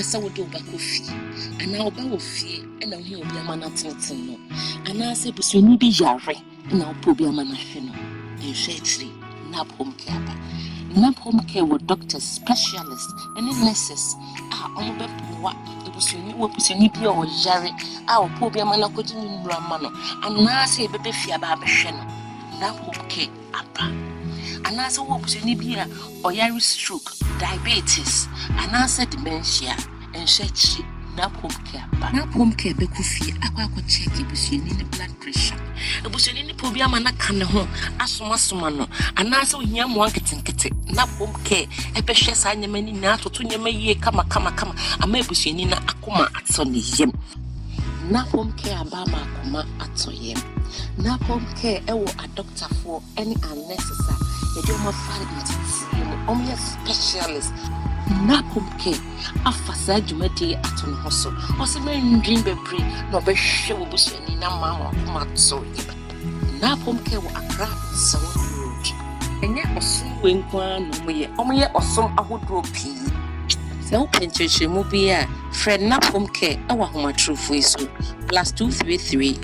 pesa wo do ba kofi ana oba wo fie na hu obi ama na tenten no ana se busuani bi yare na opo obi ama na hwe no ehwe tiri na home care ba na home care wo doctors specialists and nurses omo be poa busuani bi o yare opo obi ama na koji ni nura ma no ana se bebe fie ba hwe no na home care aba ana se wo busuani bi a oyare stroke diabetes ana se dementia and shechi na home care be kufi akwa check busuani ni blood pressure busuani ni po bi ama na ka ne ho asoma no ana se ohia mo anketenkete na home care e be hwe sa nyama ni na atoto nyama yie kama ama busuani na akoma ato ne yem na home care aba ma akoma ato yem na home care e wo a doctor for any unnecessary they don't find it specialist na home care afasa adwumadi ato ne hoso ose men dream bebre na obehwe wo busuani na mama akoma ato yem na home care wo Accra Sawo Road enye osom wenkwa no moye osom ahodro pii se wo pencheche mu bia friend na home care awa homa trufo iso +233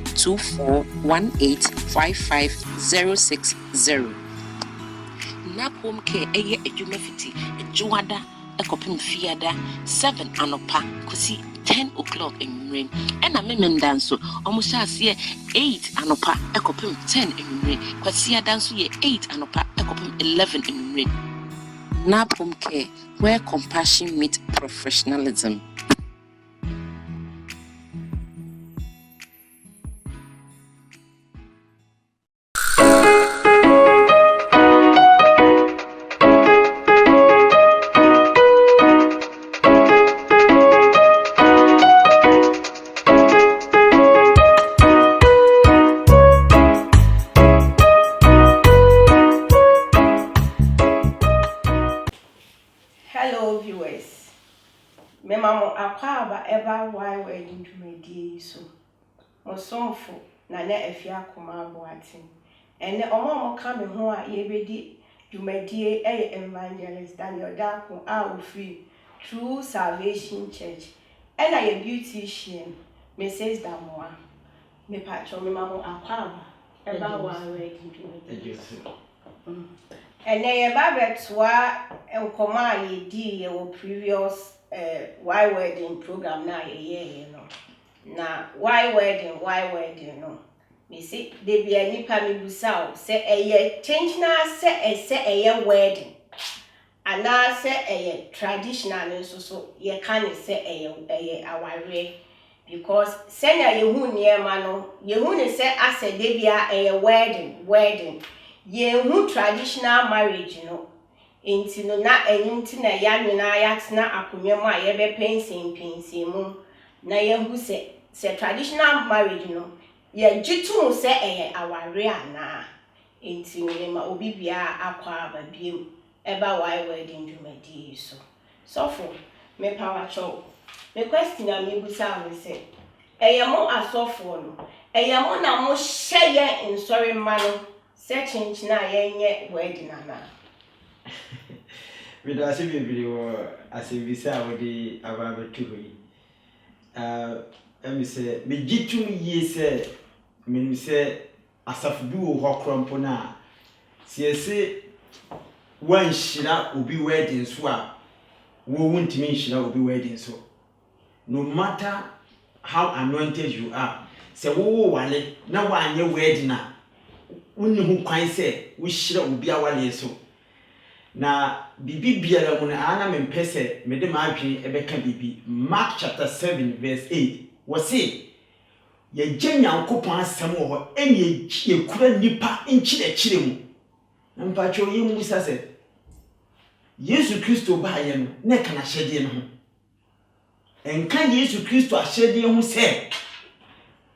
24185560 na home care eye adwuma fiti ejuada ekopim fiada 7 anopa kosi 10 o'clock emre ena memem danso omusha ase 8 anopa ekopim 10 emre kosi adanso ye 8 anopa ekopim 11 emre na home care where compassion meets professionalism. Hello viewers, memamo akwaba eba why wedding dwumadi so mosomfo na efia akoma aboatin ene omo ka me ho a yebedi dwumadi evangelist Daniel Dako a ofri True Salvation Church ena ye beautician Mrs. Damoa me pacho memamo akwaba eba why wedding dwumadi ene ye babetwa enkoma yedi ye wo previous why wedding program na ye no na why wedding no me say de bia nipa me busa o say eye change na say eye wedding ana say eye traditional nso so ye kan say eye aware because senya ye hu niema no ye hu ne say ase de bia eye wedding ye hu traditional marriage no enti no na enyimti na ya nwina ya tena akonwam a ye be pensin mu na ye hu se traditional marriage no ye jitu se aware ana enti ne ma obi bia akwa ababiem eba why wedding dwumadi so for me power show me question am ebusa am se mo asofo no mo na mo hye in sorry man se change na ye wedding ana we do asibi video asibisa wodi ababetu hoyi emi se me gitum yi se me se asafubi wo hokrompo na siese wan shira obi wedding so a wo wuntimi shira obi wedding so no matter how anointed you are se wo wale na wanye wedding na unni hu kwan se wo shira obi awale so na bibi biara mu na ana mempese mede ma adwen ebeka bibi Mark chapter 7 verse 8 wose ye gyanyankopon asem wo ho eni ye kura nipa nchire mu na mpacho ye mu sase Yesu Kristo ba ye no na kana hyede no ho enka Yesu Kristo ahyede ho se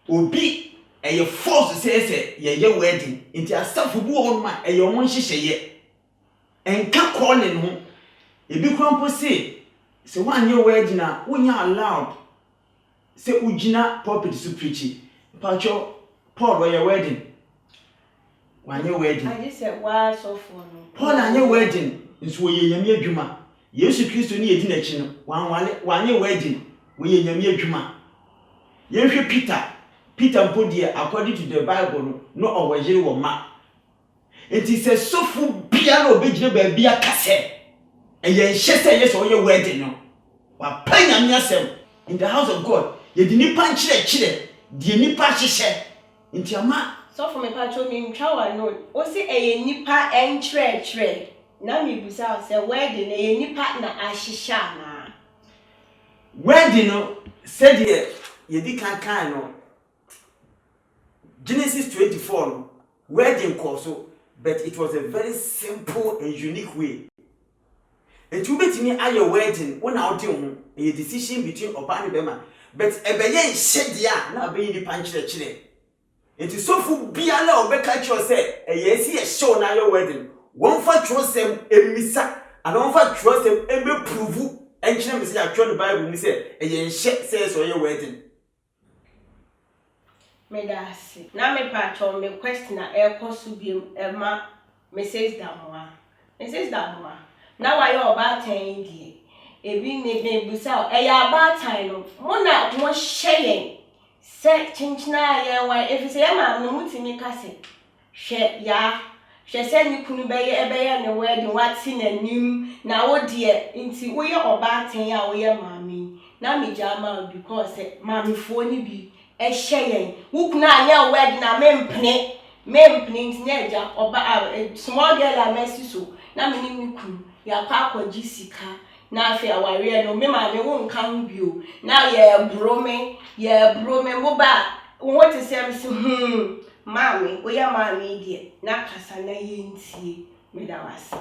obi eye force se ye wedding nti asafo bu wo ma eye omo hyehyeye enka calling ho ebi krampo se wanye wedding na wonya allowed se ugina pulpit so preach pacho Paul your wedding wanye wedding I just said why so for no Paul anye wedding nso ye yame adwuma Yesu Kristo ni yedi na chi no wanye wedding we nyame adwuma yenhwe Peter mpodie according to the Bible no owojere wo ma enti se sofu bia na obegire ba bia kase eye nhye yes oye wedding no wa panyame asem in the house of God yedi nipa nchire die nipa hyehye enti ama so for me pacho mi ntwa wa no o si eye nipa enchire na mi busa say wedding eye nipa na ahyehye na wedding no said yedi kan no Genesis 24 no wedding course but it was a very simple and unique way. And you bet me aye wedding when out you a decision between oba and bema but ebeye shedia na be ni panchire chire. It is so fu biala obeka cho say eyesi e show na your wedding. One for trosem emisa and one for trosem ebe prove enchire me say atwa the Bible ni say eye nhye say so your wedding. Me dasi na me pacho me question na ekosu biem ema message damwa na wa yo ba tan die ebi ne busa eya ba tan no mo na mo hyeyen se chinchina ye wa efise ye ma no mutimi kase hwe se ni kunu beye ne wedding wati nanim na wo de nti wo ye oba tan ya wo ye mami na me jama because mami fo ni bi hyeyen wo kuna anya wedding na mempene ntineja oba small girl amesi so na me ni kunu ya kwa jisika na afia ware no me ma me won kan bio na ye brome mo ba won te sem se mami we ya mami die na kasa na ye ntie me da wase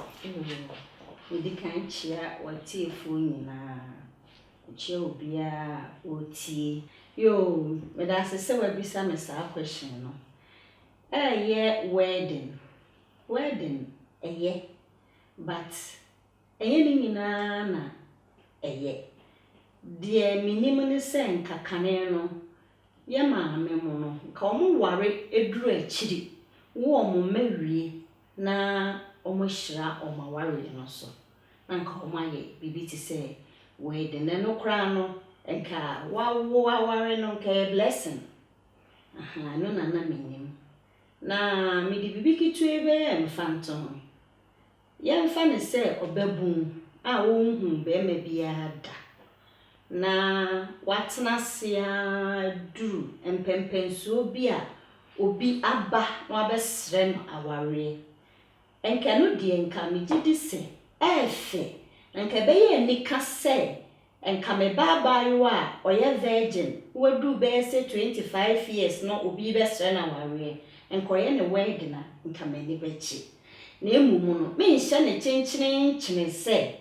edi kan chia watie fu nyina chia obia otie yo me da se wa bisa me sa question no wedding but ni nyina na die minim ne sen kakane no ye maame mo no ka omo ware eduru achiri wo omo mawie na omo hyira omo ware no so na nka omo aye bibi ti se wedding no kra no enka ware no ka blessing no na minim na me di bibi kitu ebe mfanton ye mfa ne se obabun a wonhu be ma bia da na watena sia duru empempenso bia obi aba na abesre no aware enka no die enka me gidi se efe enka be ye nika se enka me baba yo a oye virgin wadu be se 25 years no obi besre na aware enkoye ne wedding na enka me ni bechi na emumu no me nhye ne chenchene se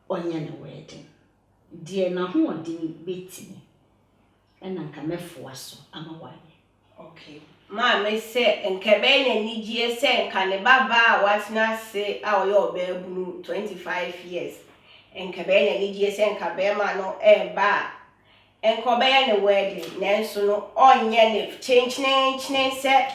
onye ne wedding die na ho odin betini ena nka mefoa so ama waye okay ma me se enkebe na nijie se nka ne baba watna se a oye obabunu 25 years enkebe na nijie se nka be ma no ba enkobe ne wedding nenso no onye ne chenchene se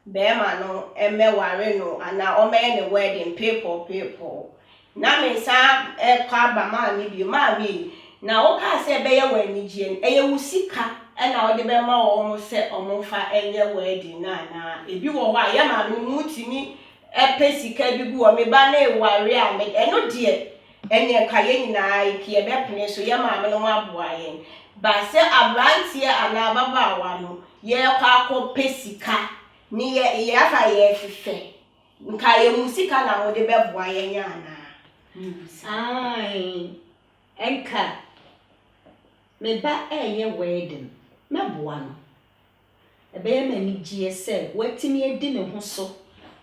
be ma no emeware no ana o me ne wedding people na me sa kwa ba ma ni bi ma mi na o ka se be ye wani jie eye wusika na o de be ma o mo se o mo fa enye wedding na ebi wo wa ya ma mi mutimi pesika bi gu o me ba na eware a me eno de enye ka ye nyina iki e be pene so ya ma me no aboa ye ba se abrantie ana baba wa no ye kwa ko pesika ni ye afa ye fife nka ye musika na mo de be boa ye nya na ai enka me ba ye wedding me boa no ebe ma ni gie se watimi edi ne ho so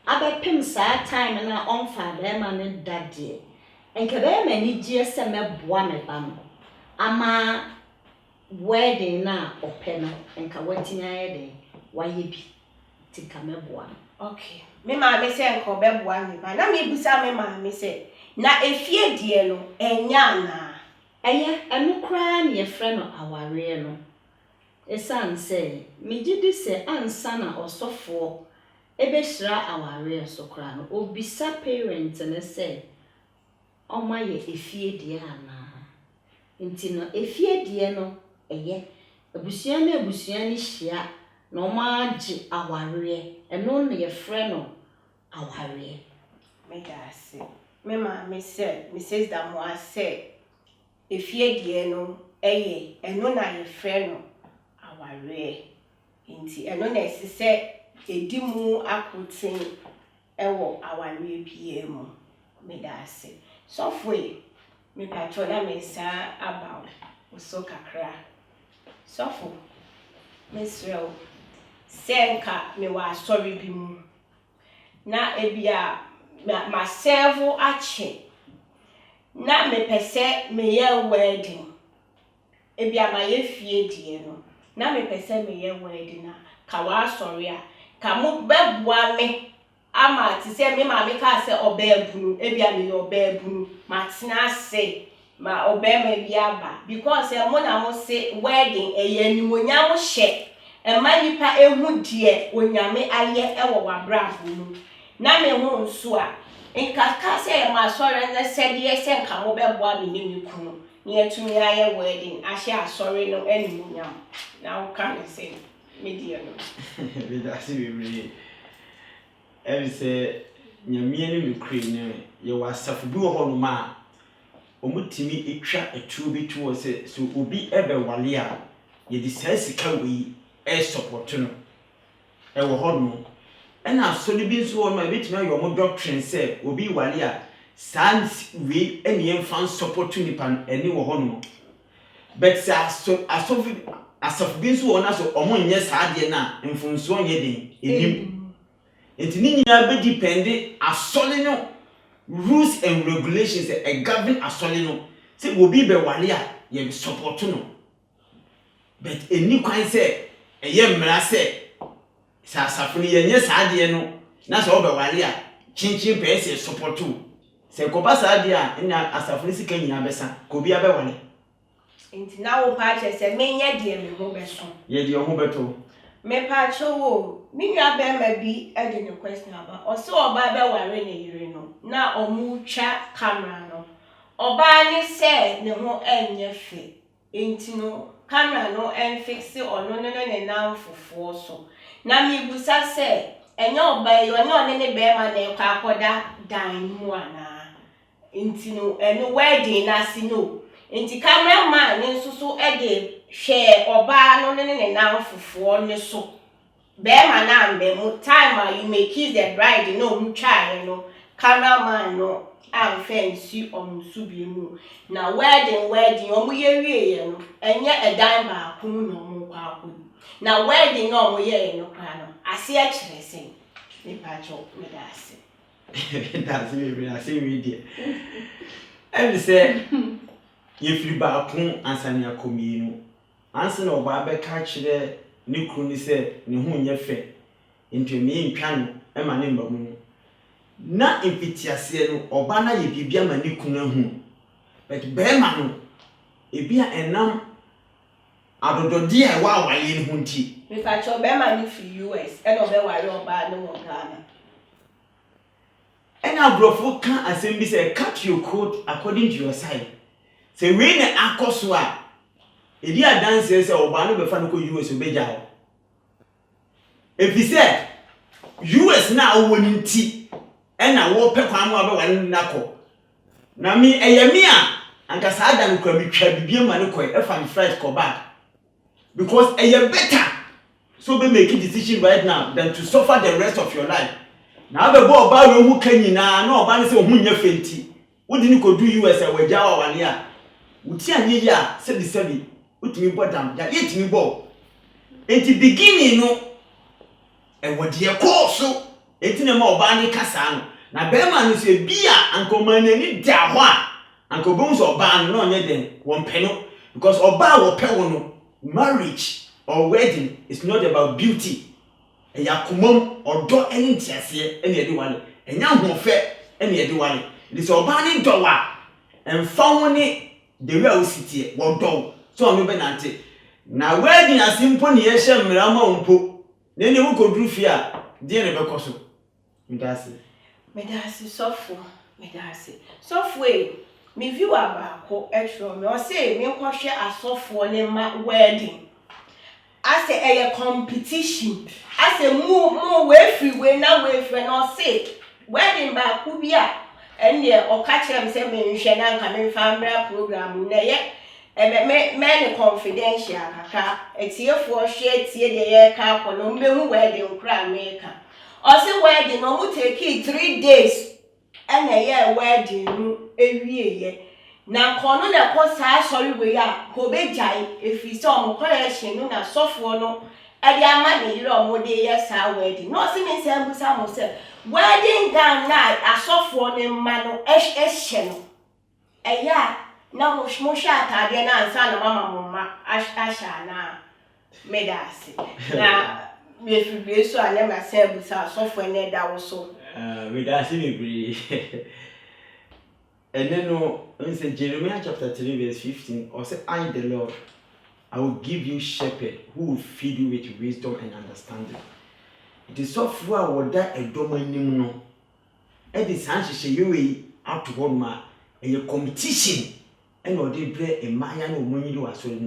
abepem saa time na onfa be ma ne dade enka be ma ni gie se me boa me ba no ama wedding na openo enka watimi ayede waye bi tika me boa okay me ma me se enko be boa me ba na me busa me ma me se na efie die no enya na eye enu kra na ye frɛ no aware no esan se me gidi se ansa na osofo ebe hyira aware so kra no obisa parent ne se ɔma yɛ efie deɛ ana nti no efie deɛ no ɛyɛ abusua ne hyia na ɔma agye awareɛ ɛno na yɛfrɛ no awareɛ Medase. Me maame sɛ, Mrs. Damoa sɛ, efie deɛ no ɛyɛ ɛno na yɛfrɛ no awareɛ. Nti ɛno na ɛsi sɛ edi mu akoten ɛwɔ awareɛ bia mu. Medase. Sɔfo me patro na me sa aba wo so kakra. Sɔfo mesrɛ wo sɛ nka me wɔ asɔre bi mu na ebia ma serve ache na me pese me ye wedding ebia ma ye fie die no na me pese me ye wedding na ka wa sorry a ka mo beboa me ama ti se me ma me ka se obebunu ebia me ye obebunu ma tena ase ma obema bi aba because mo na mo se wedding eye animonyam hye e ma nipa ehu die onyame aye e wo wabrafo mu na me hu nso a nkaka se ma sorry na se de se nka mo beboa me ne kunu ne atumi aye wedding ahye asori no animonyam na wo ka ne se media no we da se we really every say nyamie ne mekure ne ye wasafu bi wo ho no ma omutimi etwa etuo bi to se so obi ebe wale a ye di sika we e support no e wo ho no ena asori bi nso wo ma betimi ayo mo doctrine say obi wale a sans we eni emfan support nipa eni wo ho no but say asof bi nso wo na so omo nye saa de na mfunso nye den enim enti ni nyina be depend asori no rules and regulations a govern asoli no say obi be wale a ye support no but eni kwan say eye mmra say sa safuni ye nye sa de no na so be wale a chinchin pe say support to say ko ba sa de a ina asafuni sika nyina besa ko bi abe wale enti na wo pa che say menye de me ho beso ye de ho beto me pa che wo mi nua be ma bi e de ne question aba o se oba be ware ne yire no na omu twa camera no oba ni se ne ho enye fe enti no camera no en fixe ono no ne na fofo so na mi busa se enye oba yo ne one ne be ma na kwa akoda dan mu ana enti no eno wedding na si no enti cameraman ni nsusu e de hwe oba no ne na fofo ne so Bema na mbe mu time you may kiss the bride no mu try no cameraman no am fancy su bi mu na wedding omu ye wie no enye edan ba ku no mu kwa akọ na wedding no omu ye no kwa no ase a kire sen me pa jo me da ase that's me ase we dey every say ye free ba ku ansani akomi no ansa na oba be ka kire ni kru ni se ni hu nye fe ntwemi ntwa no e ma ne mbamu na impitiase no oba na ye bibia ma ni kunu hu but be ma no ebia enam adododi e wa waye ni hu nti me fa cho be ma ni free US e no be ware oba no wo Ghana ena brofo kan asem bi say cut your coat according to your side say we na akoso a edi adanse se oba no be fa no ko US obeja ho efise US na awoni nti ena wo pe kwan mo abewa nako na mi eyemi a anka sa adan kwa mi twa bibie ma ne koy e fa mi flight ko back because eye better so be make a decision right now than to suffer the rest of your life na be bo oba we hu kanyina na oba ne se hu nya fenti wodi ni ko du US e waja wa wale a wuti anye ya se di sebi utimi bodam ya yetimi bo enti beginning no e wodi e course enti na ma oba ne kasa no na be ma no se bia ankoma nani da ho a ankobum so oba no onye den won pe no because oba wo pe wo no marriage or wedding is not about beauty eya komom odo eni tiase eni edi wale enya hofe eni edi wale it is oba ni dowa emfa ho ni the way we sit here wo do so onu be nante na wedding asimpo ne ye hye mra ma ompo na eni wo koduru fi a de ne be koso medase sofo me that's it. Software me view abako etro me o say me nkwohwe asofo ne ma wedding. I say a competition. I say more way free way na way free no say wedding ba ku bia ene o ka kire me say me nhwe na nka me family program na ye me confidential kaka etiefo hwe tie de ye ka akono mbehu wedding kra me ka o say wedding no mu take 3 days ene ye wedding ewie ye na kono na ko sa sorry we ya ko be jai efi so mo correction no na sofo no e dia ma ne yire o mo de ye sa wedding no se me se ambusa mo se wedding gown na asofo ne ma no ehye no eya na mo sha atade na ansa na mama mo ma asha na medasi na me fi be so ane ma se ambusa sofo ne da wo so medasi me bri. And then in Jeremiah chapter 3 verse 15, or say, I the Lord, I will give you shepherd who will feed you with wisdom and understanding. It is so far what that a domain no. It is anxious you out to one ma a competition and or they play a Mayan or money do as well.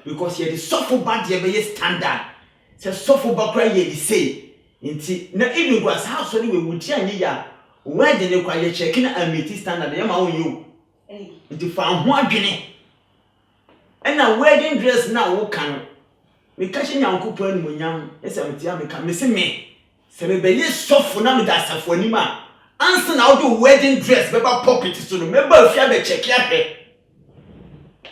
Because here is so for bad ye standard. So for background ye say. Now even was house only we would tell ya. Where did you call your checking and meet standard? I'm on you. Into found one guinea. And a wedding dress now, what can we catch in your coupon when young? Yes, I'm become missing me. Say, maybe soft for none of that for Nima. Answer now the wedding dress, Baba pocket to remember if you have a check your head.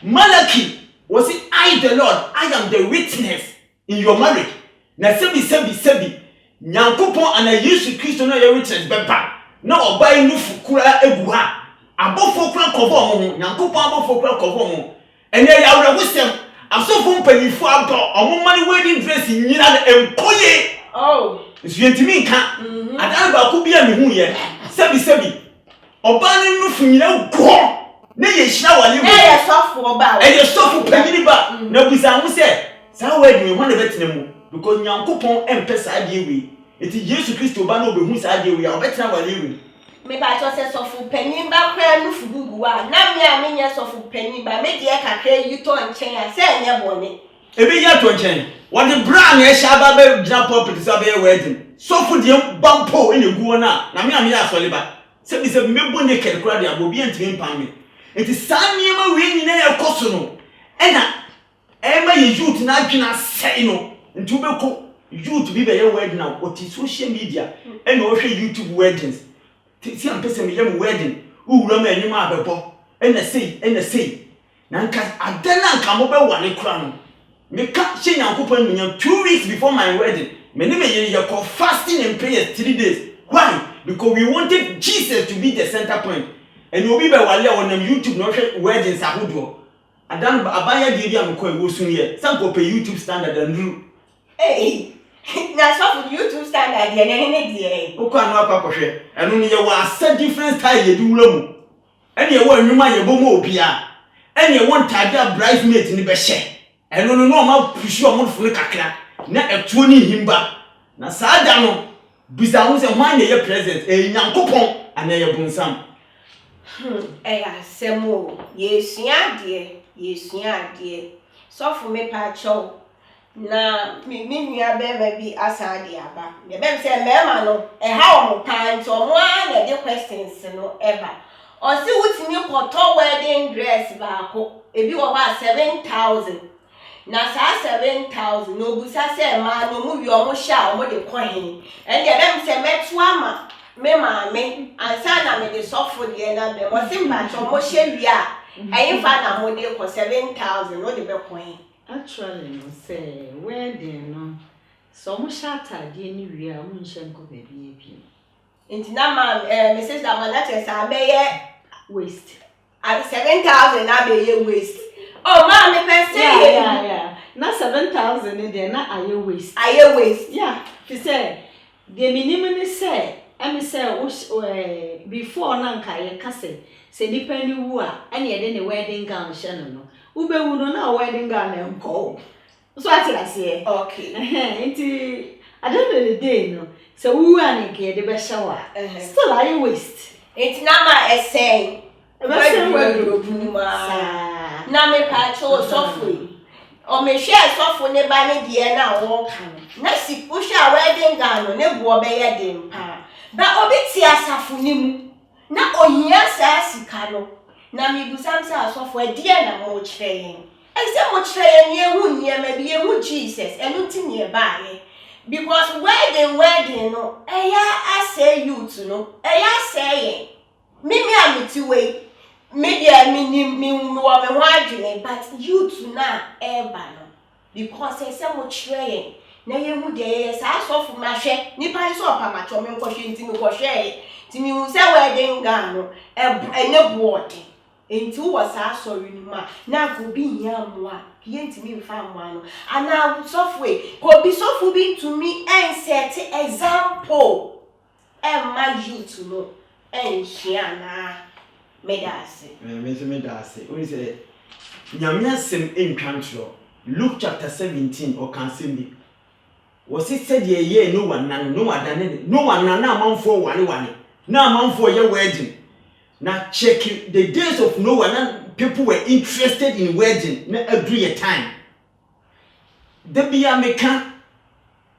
Malachi, was it I the Lord? I am the witness in your marriage. Now, Sebi, Nyankopon and I used to Christ know your witness, Baba. No buy no fukura eguha abofo kura kovo mo Nyankopon abofo kura kovo mo ene ya wura wisdom asofo mpanifo aba omoma ne wedding dress nyina na enkoye isuentimi nka adan ba ku bia me hu ye sebi oba ne nufu nyina go na ye hira wale mo ye sofo oba ye sofo panyini ba na busa mu se sa wedding ho na betene mu because Nyankopon empesa de wi eti Yesu Kristo ba na obehu sa de wi a obetena wale wi me ba cho se sofu panin ba kra nu fugugu wa na me a me nya sofu panin ba me de kakra yi to nchen a se nya bone ebe ya to nchen what the brand e sha ba be gina property sa be wedding sofu de bampo ene guo na me a me ya sole ba se bi se me bonne kere kra de abobi entimi pam me eti sanye ma we nyina ya koso no ena e ma ye youth na adwena sei no nti ube ko youth bi be ye wedding na oti social media ena o hwe YouTube weddings ti am pese me yam wedding uwura ma enyim abebo ena sei na nka adana nka mo be wane kura no me ka hye Nyankopon munyam 2 weeks before my wedding me ne me ye call fasting and prayers 3 days. Why? Because we wanted Jesus to be the center point and obi be wale on YouTube no hwe weddings ahodo adan abaya de bia me ko ewosun ye sanko pe YouTube standard and na so for YouTube standard ye ne die o ko anu akwakohwe enu ne ye wa sa different style ye di wura mu ene ye wa nwuma ye bomo obia ene ye won tade bridesmaid ni be hye enu no ma pushi o mo funu kakra na etuo ni himba na saada no bisa hu se hwan ye present Nyankopon ana ye bunsam ya semo yesua de so for me pa cho na mi nua be ma bi asade aba me be say mema no ha o mo pan to mo na de questions no eba o si wutimi koto wedding dress ba ko ebi wo ba 7,000 na sa 7,000 no busa say ma no mu wi o mo sha o mo de kohin en de be say metu ama me ma me ansa na me de sofo de na be mo si mba cho mo hye wi a ayin fa na mo de ko 7,000 no de be kohin. Actually, no say wedding no. So mo shata de ni wi a mo nhye nko baby ebi. Inti na ma message da ma na che sa be ye Waste. At 7,000 na be ye waste. Oh ma me person Yeah. Na 7,000 in there na aye waste. Aye waste. Yeah. Fi say the minimum ni say emi say before na nka ye kase se nipa ni wu a ene ye de ne wedding gown hye no. Ube wu no na wedding gown enko. So atirase. Okay. Inti at the end of the day no. So wu an nke ye de be shower. Still aye waste. It's not my essay. Ebese Na me pacho sofo. O me share sofo ne ba ne de na wo ka no. Na si wo share wedding gown no ne bo be ye dem pa. Ba obi ti asafo ni mu. Na ohia sa sika no. Na me busam sa sofo e de na mo kire yen. E se mo kire yen ye hu nie ma bi ye hu Jesus. Enu ti ne ba ye. Because wedding no. Eya ase youth no. Eya say Mimi amiti we media me wo me ho adwene but you to na eba no because e se mo kire na ye hu de sa asofu ma hwe nipa so opa ma cho me nkohwe nti me kohwe ti mi hu se wedding gown no ene board enti wo sa asori ni ma na go bi nya moa ye nti mi mfa moa no ana software ko bi sofu bi to me and set example ma you to know Shiana Medasi. Medasi. What is it? Nyamia sem in country. Luke chapter 17 or can see me. Was it said ye no one no one than no one now man for one. Now man for your wedding. Now check the days of Noah and people were interested in wedding. Not agree a time. The be a mekan.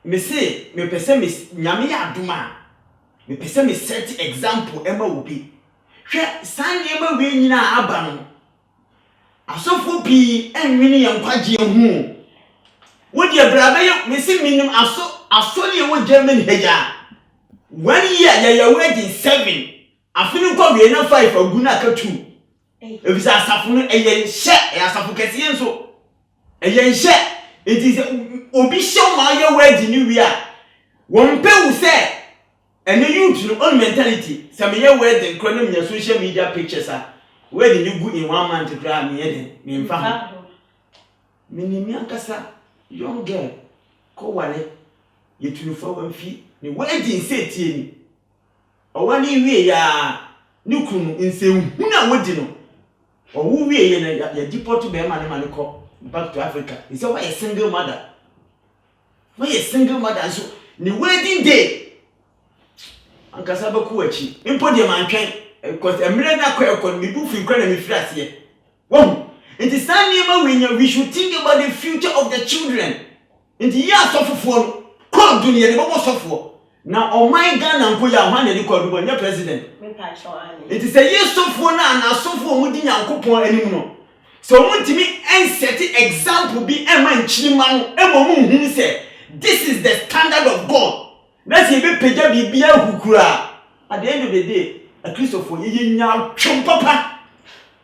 Me say me pese me nyamia aduma. Me pese me set example Emma will be. Hwe san Emma we nyina aba no. Asofo bi enwini yankwaje hu. Wo de brabe ye me se minim aso ne wo Germany heja. 1 year ya wedding 7. Afini ko we na 5 agu na ka 2. Ebisa asafo no eye hye asafo kese enso. Eye hye enti obi hye ma ye wedding ni wi a. Won pe wu se and the youth no own mentality. Some year wedding, chronim your social media pictures are wedding you good in 1 month to grab me, me in fact. Minimian Cassa, young girl, call Wale, you 2 feet, the wedding set in. Or 1 year, ya, Nukun in say, who now would you know? Or who we in deport to bear money call back to Africa. It's a single mother. Why a single mother? So, the wedding day. Ankasa beku achi impo de mantwen because emre na kwa me bu fi kwa na me frase ye wo nti san niema we should think about the future of the children nti ya sofofo no kwa dunia ne bobo sofo na o my Ghana nko ya hwan ne kwa dubo nya president me pa cho ani nti say ye sofo na sofo mu di nyankopon anim no so mu ntimi set example bi e man chirima no e mo mu hu say this is the standard of God. Let's see if Peja be hukura. At the end of the day, a Christopher, you now chum papa.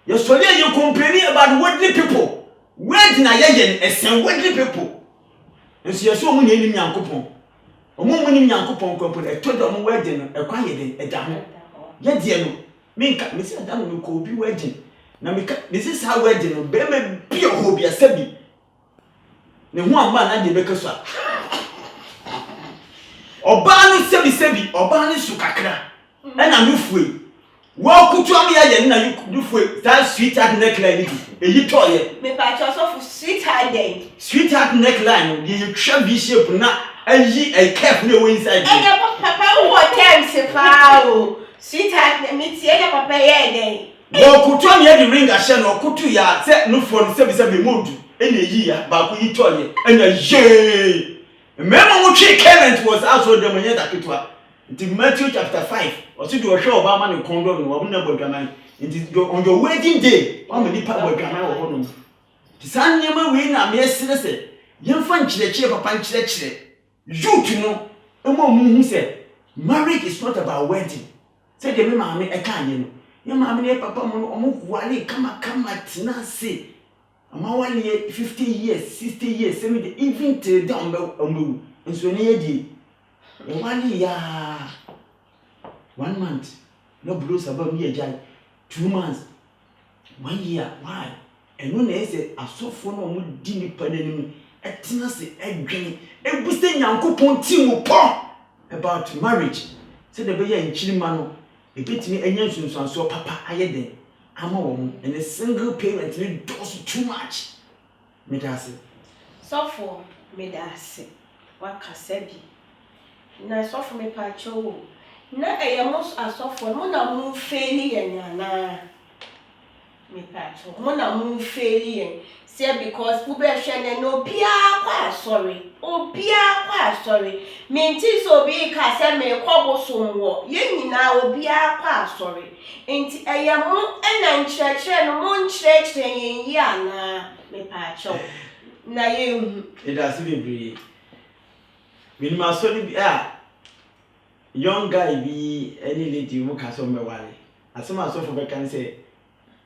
You're sorry you complaining about worldly people. Where did I and some worldly people? And so you're so many in Yankupon. A woman in Yankupon company, a total wedding, a quiet, a dam. Yet, dear, me, Mr. Adam will call be wedding. Now, this is how wedding, baby, be a hobby, a sebi. The one man and the baker's Obanu sebi obanu sukakra na nufue wo kutu am ya na nufue that sweetheart neckline eyi toye me pa cho so for sweetheart day sweetheart neckline the twa v shape na ayi a cap na we inside papa wo terms fa o sweetheart me tie ya papa ye day wo kutu am ya the ring ahye no kutu ya se nufo no sebi modu ena eyi ya ba ko yi toye ena ye Remember what current was also the money that it was. In Matthew chapter 5, or to do a show about man in Congo, and one number Gaman. It is on your wedding day, how many people were Gaman or home. The son never win a mere citizen. Young French, the chief of Punch. You to know, a woman who said, marriage is not about wedding. Said the mamma, a canyon. Your mamma, papa, Wally, come at Nancy. I'm only 50 years, 60 years, 70, even till down and so near the 1 year, 1 month, no blues about me a 2 months, 1 year, why? And when they say, I saw for no more dinner penny, a tenancy, a granny, a boosting uncle Ponty about marriage. Said the baby in Chilimano, a bit me a young son, so papa, I had them. I'm a woman and a single parent need does too much. Medasi. So for Medasi, what Kasebi. Na so for me pacho. na eyamos asofo mo na mo faili yen ana me pacho mo na mo faili yen say because wo be hwe no bia kwa sorry menti so bi ka say me kwobosom wo ye nyina obia kwa sorry enti eyamo ena nchreche no mo nchreche yen yi ana me pacho na ye it has to be minimum so ni young guy be any lady who can so me wale asoma so for be can say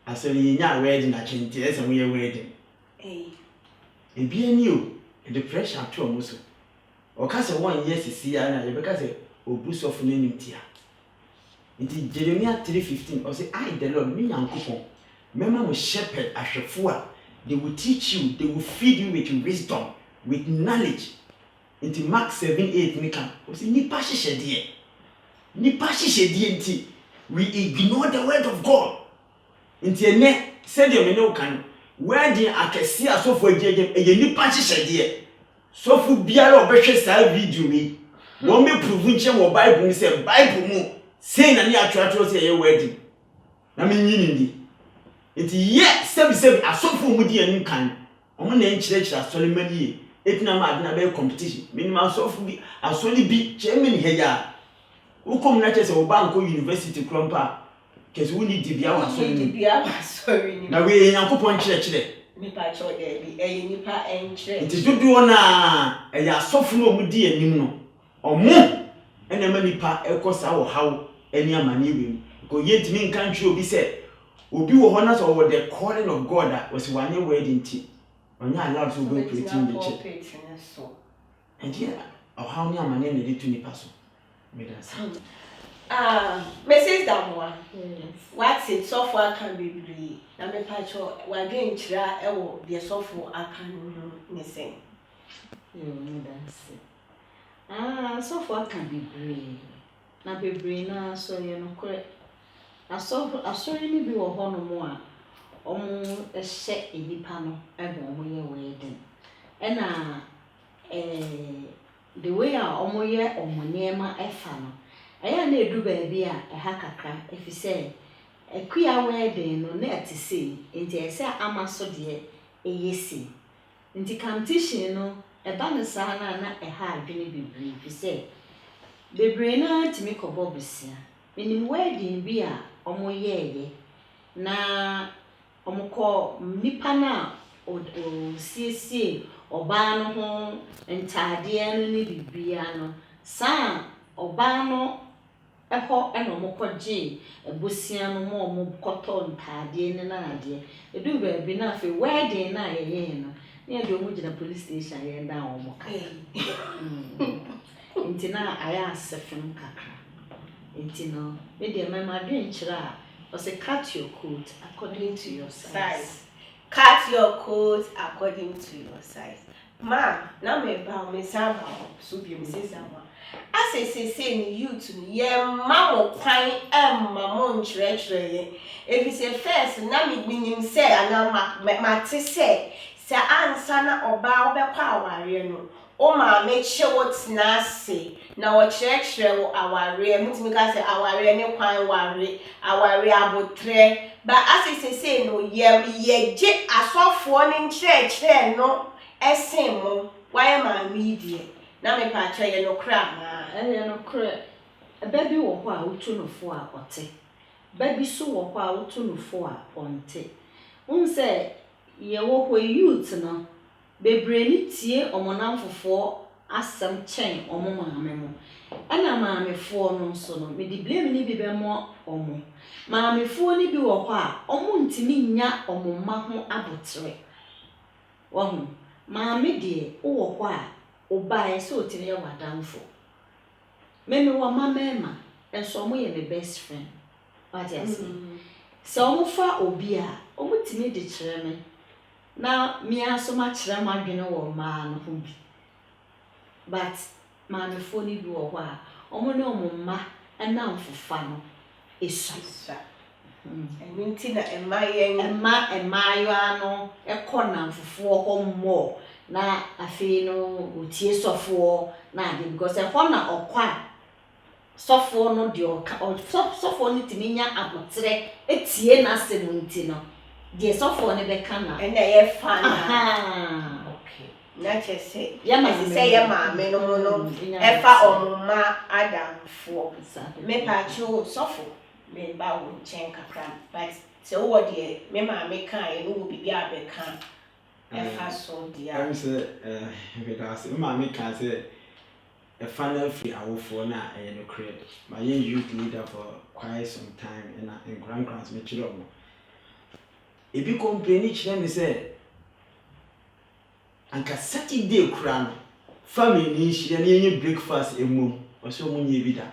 asori nya wedding na twenti ese mo ye wedding ebi ani o the pressure to omuso o ka say 1 year sisi ya na ye be ka say obuso fu na nimtia nti Jeremiah 3:15 o say I the Lord me yankopon mema mo shepherd ahwefo a they will teach you, they will feed you with wisdom, with knowledge. Into Mark 7:8 nika o say nipa hihede nti we ignore the word of God. Nti ene said you me no kan wedding akese asofo ajeje eye nipa hihede so fu biara obehwe sa video mi won me prove nche wo Bible say Bible mu say na ni atwatwo say ye wedding na me nyini ndi nti ye sebi asofo mu di anim kan omo na enkyerechira Solomon ye etina ma adina be competition minimum asofo bi asoli bi chairman heya ukom na chese wo banko university krompa kesi woni dibia wa asoli ni na we yankopon kyerechire nipa cho de bi nipa enkyere nti dudu na eya asofo no mu di anim no omo ena ma nipa ekosa wo hawo eni amane ewem ko yentimi nkan twi obi se obi wo hona so wo the calling of God was wanye wedding ti onya allowed to go preaching the church and yeah how ni amane na dey to nipa so me that Mrs. Damwa what it so far can be free na me pacho wa gen kira e wo the so far akan no say me that so far can be free na be free na so ye no correct asori ni bi wo ho no mo a omo ehye enipa no ebe omo ye wedding ena the way a omo ye omo nema efa no aya na edu ba bi a eha kakra efise ekuya wedding no na etise nti ese amaso de eyesi nti competition no eba ne sa na eha adwene bibiri efise bebre na timi kobo besia menim wedding bi a omo yeye na omo ko nipa na o siesie oba no ho ntade no ni bibia no sa oba no eho ena omo koje ebosia no mo omo koto ntade ne na ade edu ba bi na fe wedding na yeye no na edu omo gina police station ye nda omo ka ntina aya asefem kakra intino me dey my madrin chira o say cut your coat according to your size. Cut your coat according to your size. Ma, na me ba me samba so bi me say samba. Asese ni youth ni ye ma mo kwan ma mo nkyerɛkyerɛ ye. If say first na me nim say ana ma te say ansa na oba obekwa aware no o ma me chewo tena ase na wo kyerɛkyerɛ wo aware mutimi ka say aware ne kwan aware abotre ba asese no ye je asofo ne nkyerɛkyerɛ no esen mo why ma media na me pa kyerɛ ye no kra na ene no kra eba bi wo ho a wotu no fo a ote ba bi so wo ho a wotu no fo a onte say ye wo ho youth no bebre ni tie omonamfofo asem chen omo maame mo ana maame fo no so no me di blame ni bi be mo omo maame fo ni bi wo ho a omo ntimi nya omo ma ho abotre wo ho maame de wo ho a obae so otire ya wadamfo me wo mama enso omo ye me best friend what yes so omo fa obi a omo timi de kire me na me aso ma kire ma dwene wo ma no ho bi but maame fo ni bi wo ho a omo ne omo ma na mfofa no esu Minti na emayo ano ekona mfufuo ho mmo na afi no otie sofo na ade because e ho na okwa sɔfoɔ no deɛ ɔka sɔfoɔ no tumi nya abotrɛ etie n'asɛm nti no deɛ sɔfoɔ no bɛka na ɛna yɛ fa na okay na kyɛ sɛ yɛ maame no mu no ɛfa ɔmoma adamfoɔ mepaakyɛw sɔfo meba wo nkyɛn kakra but sɛ wowɔ deɛ me maame kaeɛ no wɔ biribi a bɛka ɛfa so deɛ I'm say because maame ka say a final free awofoɔ na ɛyɛ no create my youth leader for quite some time in grand me chiro mo ebi complain kyerɛ me say anka Saturday kura no family ni hyia na yenye breakfast emom ɔsɛ ɔmo nye bi da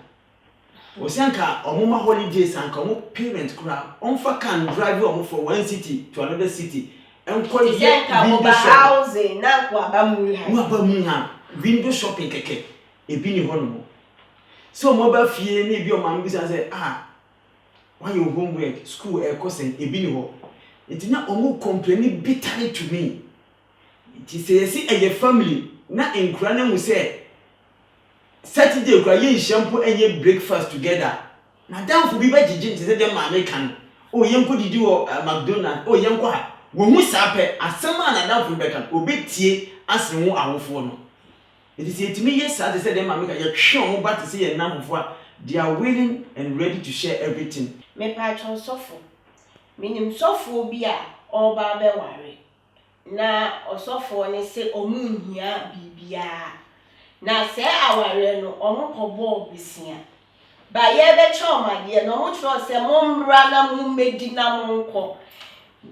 ɔsɛ anka ɔmo ma holidays anka ɔmo parent kura ɔmfa can drive ɔmo from one city to another city ɛnkɔ yɛ window housing na ko abamu ha window shopping keke ebi ni hɔ no so ɔmo ba fie na ebi ɔmo am bisa sɛ why your homework school ɛkɔ ebi ni hɔ nti na ɔmo complain bitterly to me nti sɛ yɛsi ɛyɛ family na nkura na mu sɛ Saturday kura yɛ nhyampo ɛnyɛ breakfast together na danfo bi ba gigi nti sɛ dem maame kan o yɛnko didi wɔ McDonald o yɛnko a wo hu sapɛ asɛm a na danfo bɛka obetie asen ho awofo no nti sɛ etimi yɛ saa sɛ dem maame ka yɛ twe ɔmo ba te sɛ yɛ namfo a they are willing and ready to share everything me patron sɔfo minim sɔfo bi a ɔba bɛware na ɔsɔfo ne se ɔmo nhia bibia na sɛ aware no ɔmo kɔbɔ bisia ba ye be chomade no mo tro se mo mra na mo medi na mo nkɔ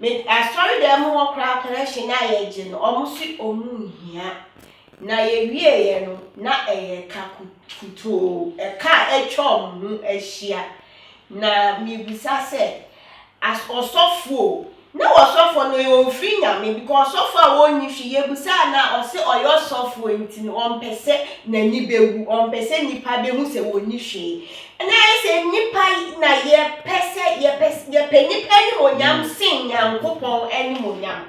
me asori dem wo kra correction na ye gye no ɔmo si ɔmo nhia na ye wie ye no na eye ka kuto ka etwa ɔmo ahia na mi bisa se as ɔsɔfo na wasɔfo no yɛ ofri nyame because sɔfo a wonni hwie busa na ɔse ɔyɛ sɔfo enti no ɔmpɛsɛ n'ani bewu ɔmpɛsɛ nipa behu sɛ wonni hwie na ɛsɛ nipa na yɛpɛ nipa ni onyam sin nyankopɔn ani onyam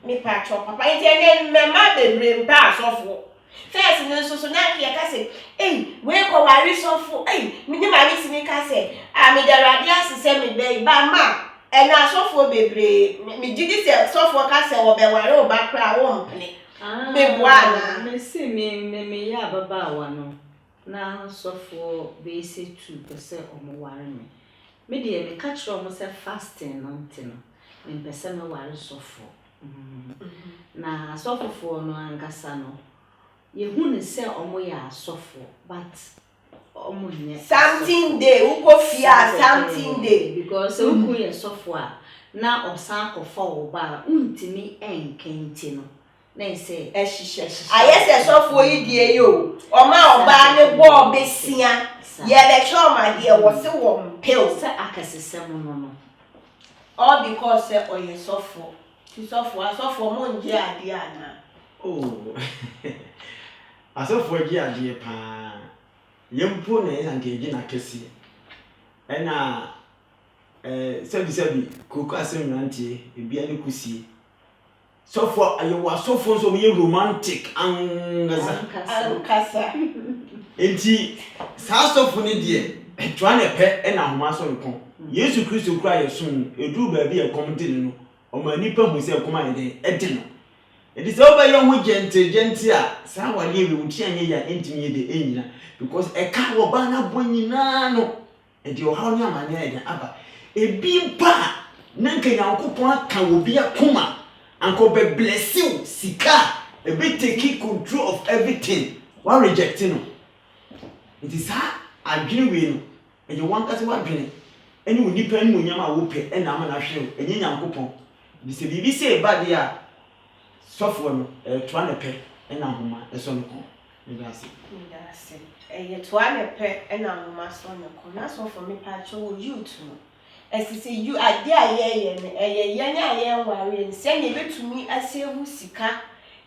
nipa tro papa enti ene mema bebre mpa asɔfo first no so na yɛ ka sɛ we ko wari sɔfo me ni ma ni sini ka sɛ me darade asese me be ba ma ena sofo bebre me gidi se sofo ka se wo be ware o ba kra wo mpene me boana me se me ya baba wa no na sofo be se tu pese o mo ware me de me ka kire o mo se fasting no ntino me pese me ware sofo na sofo no angasa no ye hu ne se o mo ya sofo but something day uko fear something day because uko ye software na osan kofa wo ba untimi enkenti no na say ehihye ayese software yi die yo o ma oba ne bo besia ye be choma de wo se wo mpel se akasesem no all because say oye software ti software mo nje ade ana asofo gi ade pa yempo na yesa nkeji na kesi ena sebi koko asem nantie ebia ne kusie sofo ayewa sofo so me romantic ankasa enti sa sofo ne de etwa na pe ena homa so nko Yesu Kristo kura yesun edu ba bi e komtene no o ma nipa hu se koma ede no edi se oba ye ho gente a sa wale ewe wuti anye ya entimi ye de enyina because e ka wo ba na bonyina no e de o ha oni amane e de aba ebi ba na nka Yankopon aka wo bi akoma anko be bless you sika e be take control of everything wa reject no it is ha adwene we no e je wan kase wa dwene eni wo nipa ni onyam a wo pe e na ama na hwe enye Yankopon bi se bibi se ba de a sofo no toa ne pe na homa eso no ko ndase toa ne pe na homa so no ko na sofo me pa cho wo youth no esise you ade aye ne eye nya aye nware nse ne betumi asewu sika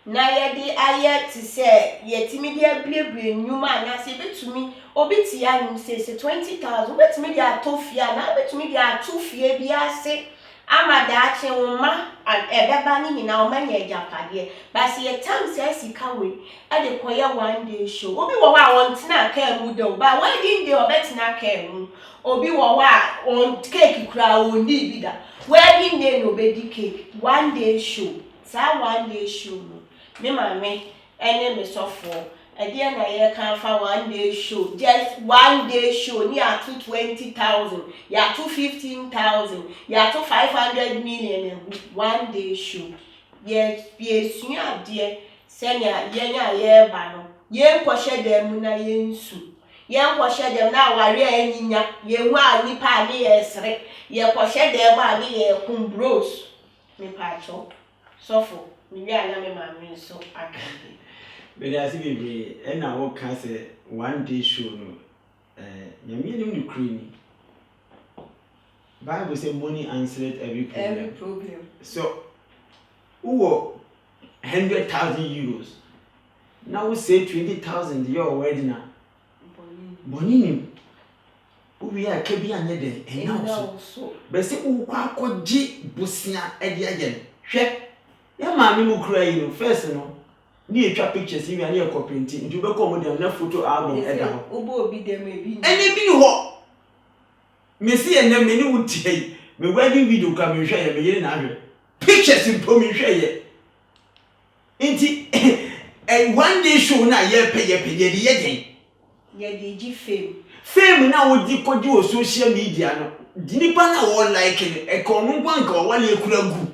na ye de aye ti se ye timi de ablebue nyuma na se betumi obiti ya nim se 20,000 betumi de atofia na betumi de atofia bi ase ama daakye wo ma ebeba ni nyina wo manya ejapade but ye time say sika we e de koye one day show obi wo wa won tina ka mu do ba wedding day obetina ka mu obi wo wa on cake kura oni bi da wedding day no be di cake one day show sa one day show no me mame ene me sofo Idea na ye can for one day show, just one day show. Ni are 220,000, ya 215,000, ya 500 million. One day show. Yes, you are dear. Senya yenya ye bano. Ye kwashe dem na ye nsu. Ye kwashe dem na wari enyinya. Ye wa nipa ni esre. Ye kwashe dem a ni ye kumbros. Me pacho. Sofo. Mi ya na me mami so akande. But as we and now can say one day show no you creamy. Bible say money answered every problem. So who 100,000 euros. Now we say 20,000 your wedding now. Bonini. We are kebi anye de and now so. But say who kwa ji busia edi again. Hwe. Ya ma mi mu kura yi no first no. Ni etwa pictures ni ani ekoprinti nti be ko mo dem na photo album eda ho obo obi dem ebi ene bi ni ho me si ene me ni wutie me wedding video ka me hwe ye me yiri na ahwe pictures mpo me hwe ye nti one day show na ye pe ye den ye dey gi fame na wo di kodi o social media no di nipa na wo like e ko no gwanka o wale ekura gu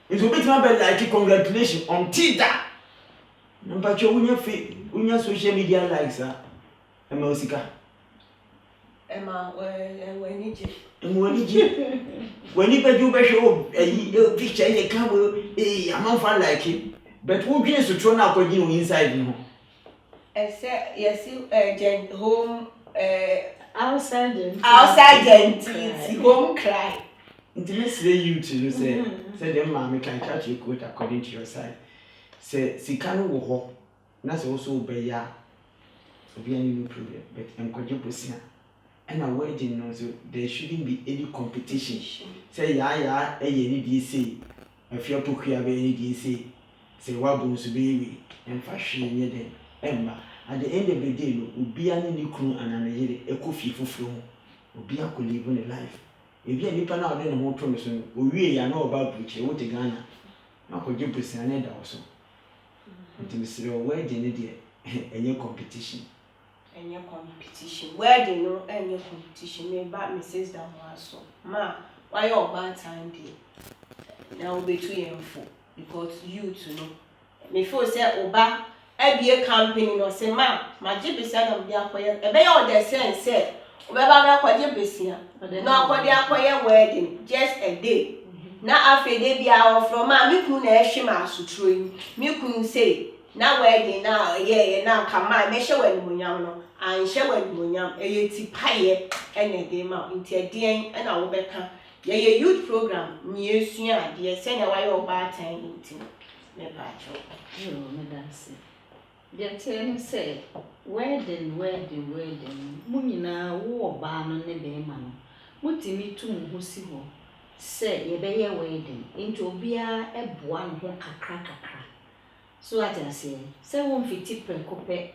nti obetima be like congratulations on tida Number two, unya social media likes Emma Osika. Emma, when you when you show a picture in the camera, I'm not like it. But who dreams to turn out you inside you? Yes, gent home outside home cry. Intimately, you to say, them mammy can catch you quote according to your side. Say sikano wo ho na se also obeya obi any no problem but enkoje posia and a wedding no so there shouldn't be any competition say ya eye ni di say afia pokua be ni di say wabun so be wi emfa hwe nye den emma at the end of the day no obi ani ni kunu anana yire ekofi foforo ho obi akolive ne life ebi ani pa na ode ne ho to no so owie ya na oba preach e wote Ghana na koje posia na da so Intimacy wedding any competition. Any competition. Wedding no any competition. Me back Mrs. Damwaso. Ma, why your bad time day? Now be too info because you to know. Me feel say oba be a company no say ma jibe say na be akoye. E be your the sense say obeba be akoye besia. No akoye wedding just a day. Na afi de bia from ma me kunu na ehwe ma asutro yi me kunu say na wedding na ye na kama me hye wani munyam no an hye wani munyam eye ti paye ene de ma nti eden na wo beka ye youth program ni esua de se na waye oba tan nti me ba cho yo me dance de ten say wedding munyina wo oba no ne be ma no mutimi tu mu hosi ho say ye be ye wedding into obia eboa no ho kakra so atase say won fiti prekope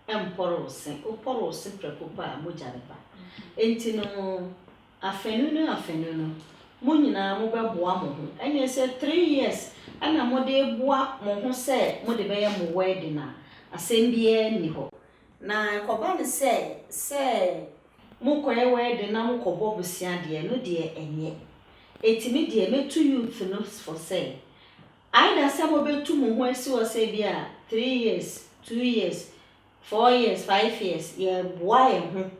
emporose prekope a mojareba enti no afenu no munyina mo beboa mo ho ene say 3 years ana mo de boa mo ho say mo de be ye mo wedding na asembie ni ho na koba ne say mo koye wedding na mo kobo busia de no de enye etimi de metu youth no for say either some obetu mo ho asi o say bia 3 years 2 years 4 years 5 years ye boa ye ho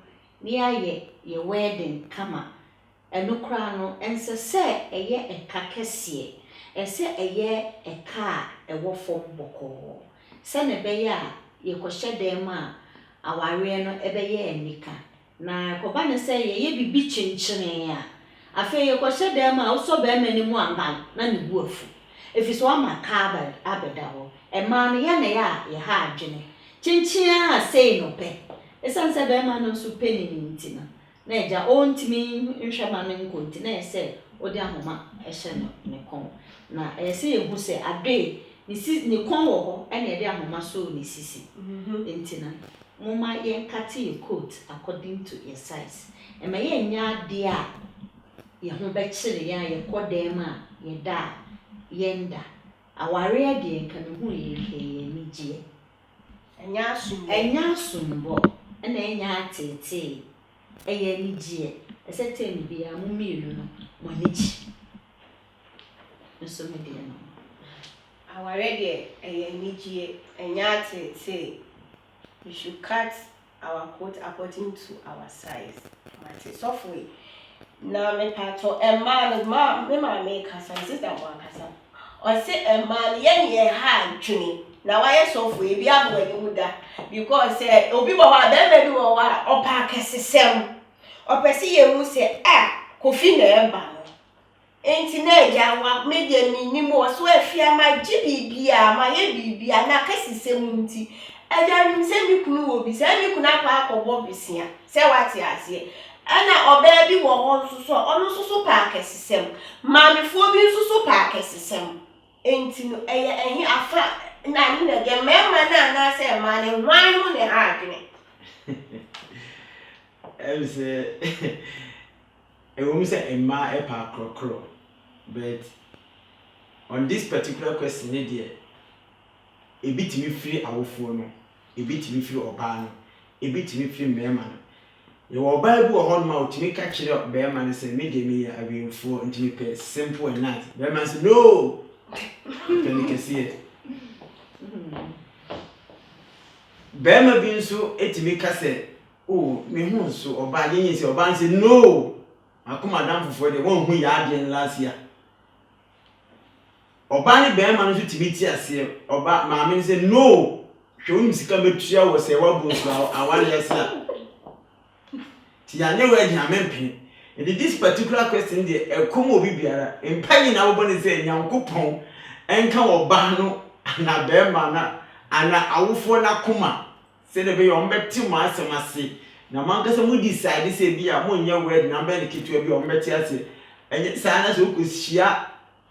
ni aye ye wedding kama eno kra no ense se eye eka kese ese eye eka ewo fom boko se ne be ya ye kohye dem a aware no ebeye enika na koba ne se ye bibi chinchine ya afa ye kohye dem a uso be mani mu angan na ne bu afu efiso ama ka abeda ho e ma no ya na ya ye ha adwene chinchia a sei no pe esanse be ma no so penini ntina na eja ontimi nhwe ma no nkonti na ese odi ahoma ehye no ne kon na ese ehu se ade ne kon wo ho ene ede ahoma so ne sisi entina moma yen cut your coat according to your size ema ye nya ade a ye ho be kire ya ye kodem a ye da yenda aware ade nka ne hu ye ni gie enya sumbo ena enya atete eye ni gie ese tem bia mo mielu no mo nichi nso me de no aware de eye ni gie enya atete. We should cut our coat according to our size. So for now, me pato a man, ma make us sister one kasa. Or say a man ye hard tuning. Now I so for be able to because obi wa dem maybe wa or park system. Or persi ye say kofi na eba no. Enti na ja wa media ni mo so afia ma gibibia ma ye bibia na kasisem nti. Eja mi se mi kunu wo bi se mi kunu akwa akobo bisia se wati ase ana oba bi wo ho nso ono nso pa akesesem maamefo bi nso pa akesesem enti no ehi afa na ni na ge mema na se ma ne hwan mu ne ha adwene say woman say emma e pa krokro but on this particular question there ebitimi free awofo no ebitimi free oba no ebitimi free mema no ye wo bible ho no ma otimi ka kire bema no say me de me ya awemfo ntimi pe simple and nice bema say no can you see it bema bi nso etimi ka say oh me hu nso oba yenye say oba say no akoma dan fofo de won hu ya ade last year oba ni bema no so tibiti ase oba maame say no hwe unim sika metua wo say wa bonsu awale yesa ti ya ne we di amempi in this particular question dey ekomo obi biara empanyi na wo bone say nyankopon enka oba no na bema na ana awofo na koma say de be yo mbeti mo asemase na mankasa mu decide say bia mo nya word na be ne kitua bi o mbeti ase enye sa na so kosia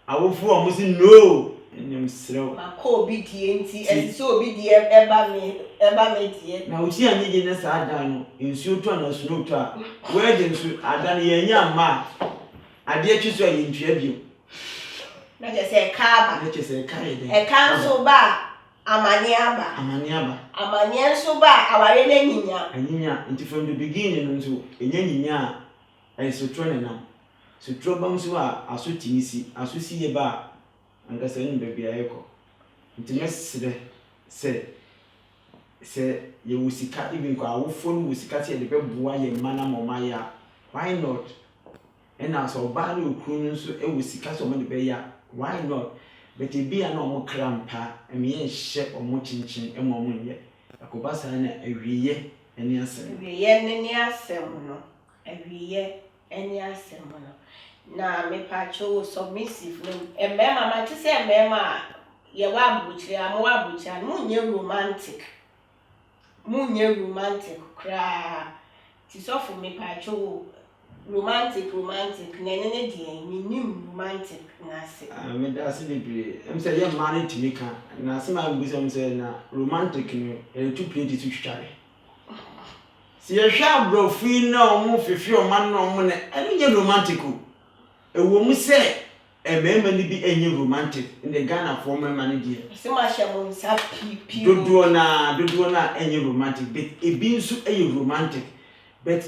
awofo o musi no enyem srew ma ko bi die nti so obi die eba me die na uchi anye ne sa ada no ensuo to na snow to a word nsu ada ne yenya ma ade atwiso ayi ntua bio na je se ka ba na je se ka ide e kan so ba amani aba nso ba aware na nyinya nti from the beginning no nso enya nyinya a so tro ne nam so trouble so aso tinisi aso siye ba angasa ni bebia yeko nti mesre se ye wusika even ko awofo no wusika se de beboa ye mana moma ya why not and also ba no okru nso e wusika so mo de be ya why not but e bia na omo krampa eme ye hye omo chinchin e mo ye akobasa na awiye eni asem no awiye eni asem no na me pacho submissive no emema ma ti se emema ye wa abuchiri amwa abuchiri munye romantic kra ti so for me pacho romantic na nene die minim romantic na se me da se libre em se ye mane ti meka na se ma mbuso em se na romantic no e tu plate tu tware si ye hwa brofi na omo fefi o man na omo na enu ye romantic o ewo mu se emema ni bi enye romantic in the Ghana for mema ni die se ma hye mo nsa pipi dodo na enye romantic but e bi nso enye romantic but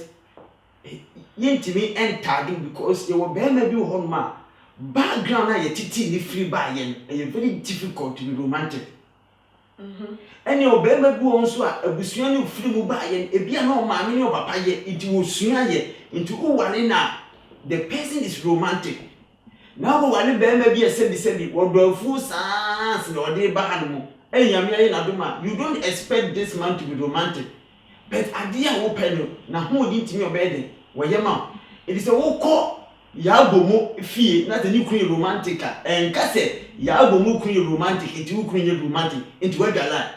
yentimi entarding because you were be ho ma background na ye titi ni free by yen e very difficult to be romantic ene obema bi won so a abusua ni free mu ba yen e bia na o maame ni o papa ye iti wo sua ye into o wale na the person is romantic now wo wale bema bi esebi wo do afu sans na o de ba hanmo enyame ye na doma you don't expect this man to be romantic but adia wo peno na ho di ntimi obede woyema it is a woko ya bomo fie na tani kun romantic enka se ya bomo kun romantic enti wo kun romantic enti wa gala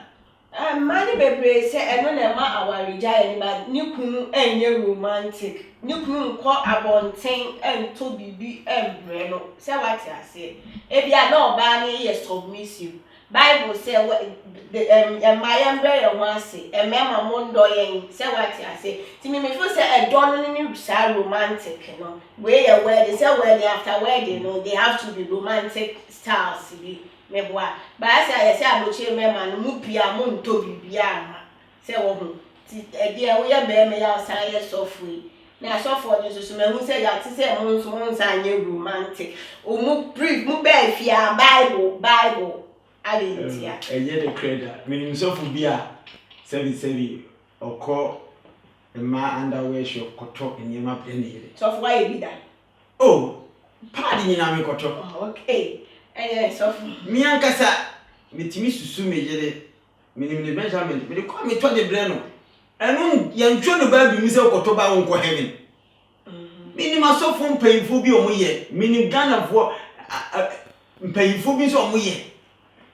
Mani bebre say eno na ma awarija eni ma ni kunu enye romantic. Ni kunu nko abonten ento bibi embre no. Say what you say. E bia na oba ni ye submissive. Bible say my embre ye wan say. E mema mo ndo yen. Say what you say. Ti me feel say e don ni sa romantic no. We ye wedding say wedding after wedding no they have to be romantic styles be. Meboa ba asa ya se aboche mema no mu pia mo nto bibia ma se wo hu ti e dia wo ya be me ya sa ya software na software no so me hu se ya ti se mo nso mo nsa anye romantic o mu brief mu be fia bible hallelujah eye the credit meaning sofu bia 77 okọ ma underwear shop koto enyema penere software e bi da oh padi nyina me koto okay software mi ankasa metimi susu mejere minim ne Benjamin me ko me to de bre no enu yantwo no ba bi mu se koto ba won ko heaven minim asofo mpayifo bi omoye minim ganafo mpayifo bi so omoye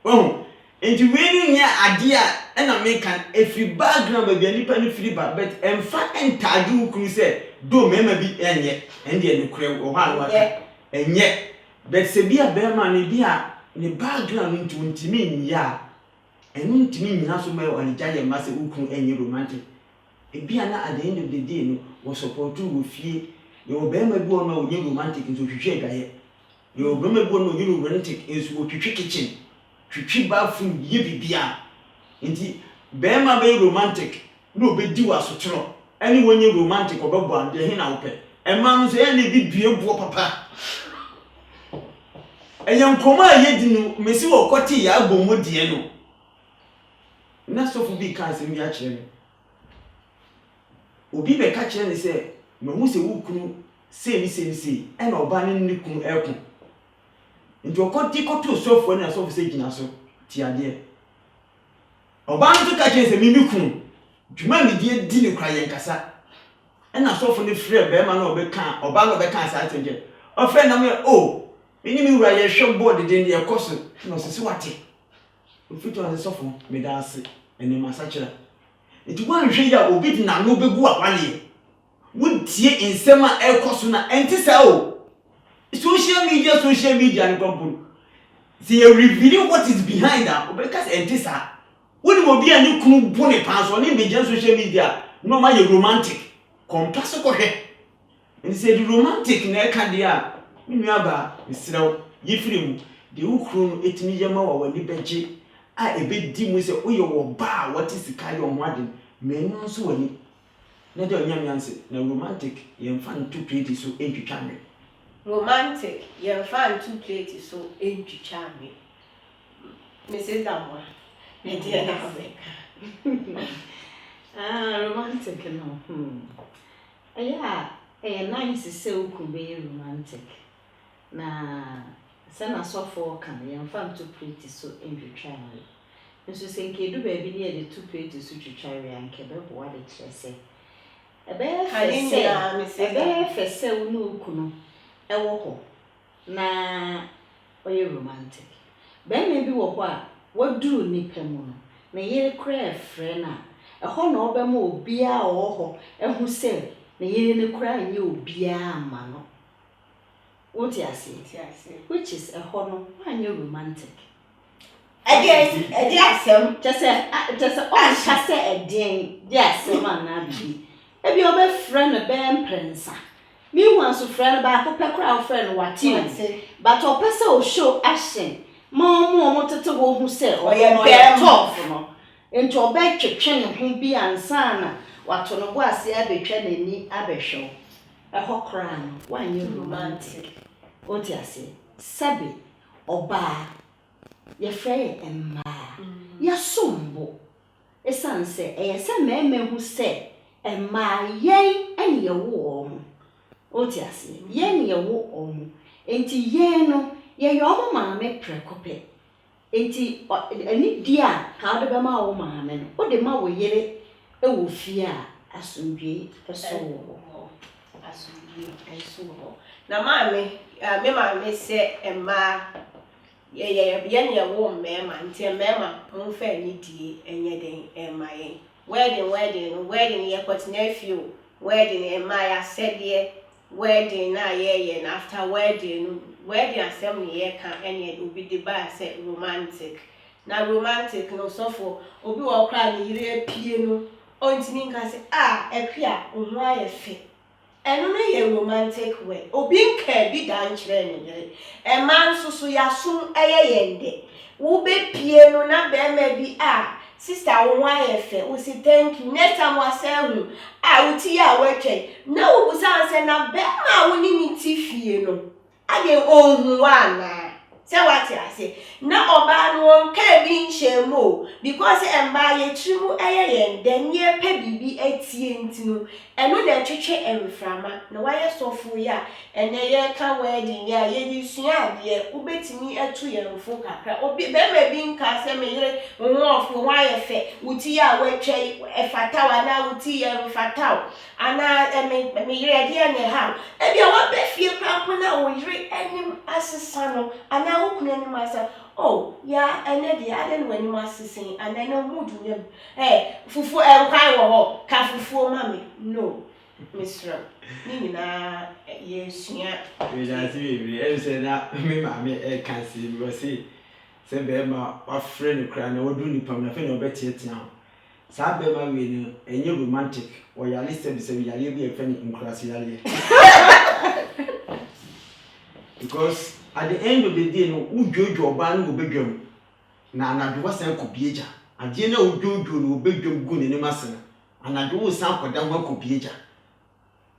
oh enti we ni ade a na me kan every background ba bi anipa ni free ba but emfa entade ukuru se do mema bi enye ende enu kure o ha no aka enye but se bia be ma ne bia ne background nti ntimi nya enu ntimi nyina so me wanija ye ma se ukuru enye romantic e bia na at the end of the day no wo support wo fie yo be ma bi o no onye romantic nso hwehwe gaye yo be ma bi o no onye romantic nso wo twitwi kitchen twitwi bathroom ye bibia nti be ma be romantic no be di wa sotro eni wonye romantic obebo ande he na wo pe e ma nso ye ne bi due buo papa eyan koma yedi no mesi wo kwoti ya agbomo die no na sofu bi kan se mi a kire me obi be ka kire ne se mahu se wukunu se ni e na oba ne ni kunu ekun nti okoti koto sofu na sofu se gina so ti ade oba nto ka kire se mi kunu dwuma mi die di ne kwa yen kasa e na sofu ne frɛ be ma na obeka oba no be kan sa atenje o frɛ na me oh Mini mi wura ye hwe board de ne ekoso no sese wate. Ofitu an sofo me da ase ene masachira. Enti wan hwe ya obi di na no begu awale. Wudie ensema ekoso na enti sa o. Social media ne kompon. See you revealing what is behind that. Because enti sa. Woni obi ani kunu bone panso ne be social media no ma ye romantic. Compass ko hwe. Enti say the romantic na e ka dia Minyaba misiraw yifrim de ukru no etimi yema wa wani beje a ebedi mu se oye wo ba what is kai yo hoaden menu nso wani na de onyam yanse na romantic yemfa ntu plate so entwitwa me romantic yemfa ntu plate so entwitwa me Mrs. Damwa me dia na romantic no nice se ukube romantic na sana sofo kan yemfa ntu plate so entwitwa me nso se nkedu ba bi ne de two plate so twitwa we anke be bo wa de kyerese ebe fese unu ukunu ewo ho na oye romantic be me bi wo ho a waduru nipa mu no na yere kra efre na eho na obema obi a wo ho ehu se na yere ne kra nye obi a ma no what you say which is a hono anye romantic again asem just on chase again yes man na bi e bi obe friend be prensa me wan so friend ba ko pe kra friend wati but o pese o show action mo tete wo hu se o ye tough no enti obe twetwe ne ho bi ansa na wato no bo ase abetwa nani abehwew eho kra no wanye romantic oti ase sabe oba ye frɛ emma ya sombo esanse eyese meme hu se emma yen anye wo omo oti ase yen ye wo omo enti yen no ye yo maame prekope enti ani dia ka de be ma wo maame no o de ma wo yere ewo fie a asundwe eso wo na maame me maame se emma ye wo mema nti mema mfa ni die enye den emaye wedding ye kwatena fie wedding emaya sede wedding na ye na after wedding asem ye ka enye obi de ba say romantic na romantic no so for obi wo kra ni yire pie no ontini nka say ekua ohun ayefe eno no ye romantic way obi nka bi dan kire ni yire man so ya sum yende wo be pie no na be ma bi sister wo ayefe wo say thank you next time wa say hu uti ya wetwe na wo busa say na be ma wo ni ti fie no ade ohun wa na say what I say na oba no won ka bi nchemo because emba ye trimu yende nie pe bibi etie ntinu eno de twetwe emframa na waye sofu ya ene ye ka wedding ya ye di sua de ubetimi etu ye mfo kakra obi be ma bi nka se me yire won ofu waye fe uti ya wetwe efata wa na uti ye mfata ana me yire de ne ha e bia wa be fie krampo na wo yire enim asesa no ana wo kunu enim asa ya ene de ade no enim asesen ana no mood nyam fufu enkwai wo ho ka fufu mami no Mr. Nini na yesua we da see we say na me mami can see we say be ma wa friend kra na wodu ni pam na fe na obetiatia ho sa be ma we no enye romantic or ya list be say ya le bi e fe ni inkrasi ya le because at the end of the day no udwojo oba no obedwam na anadwo wasan kobieja ade na udwojo no obedwam gu ne masena anadwo wo san koda ho kobieja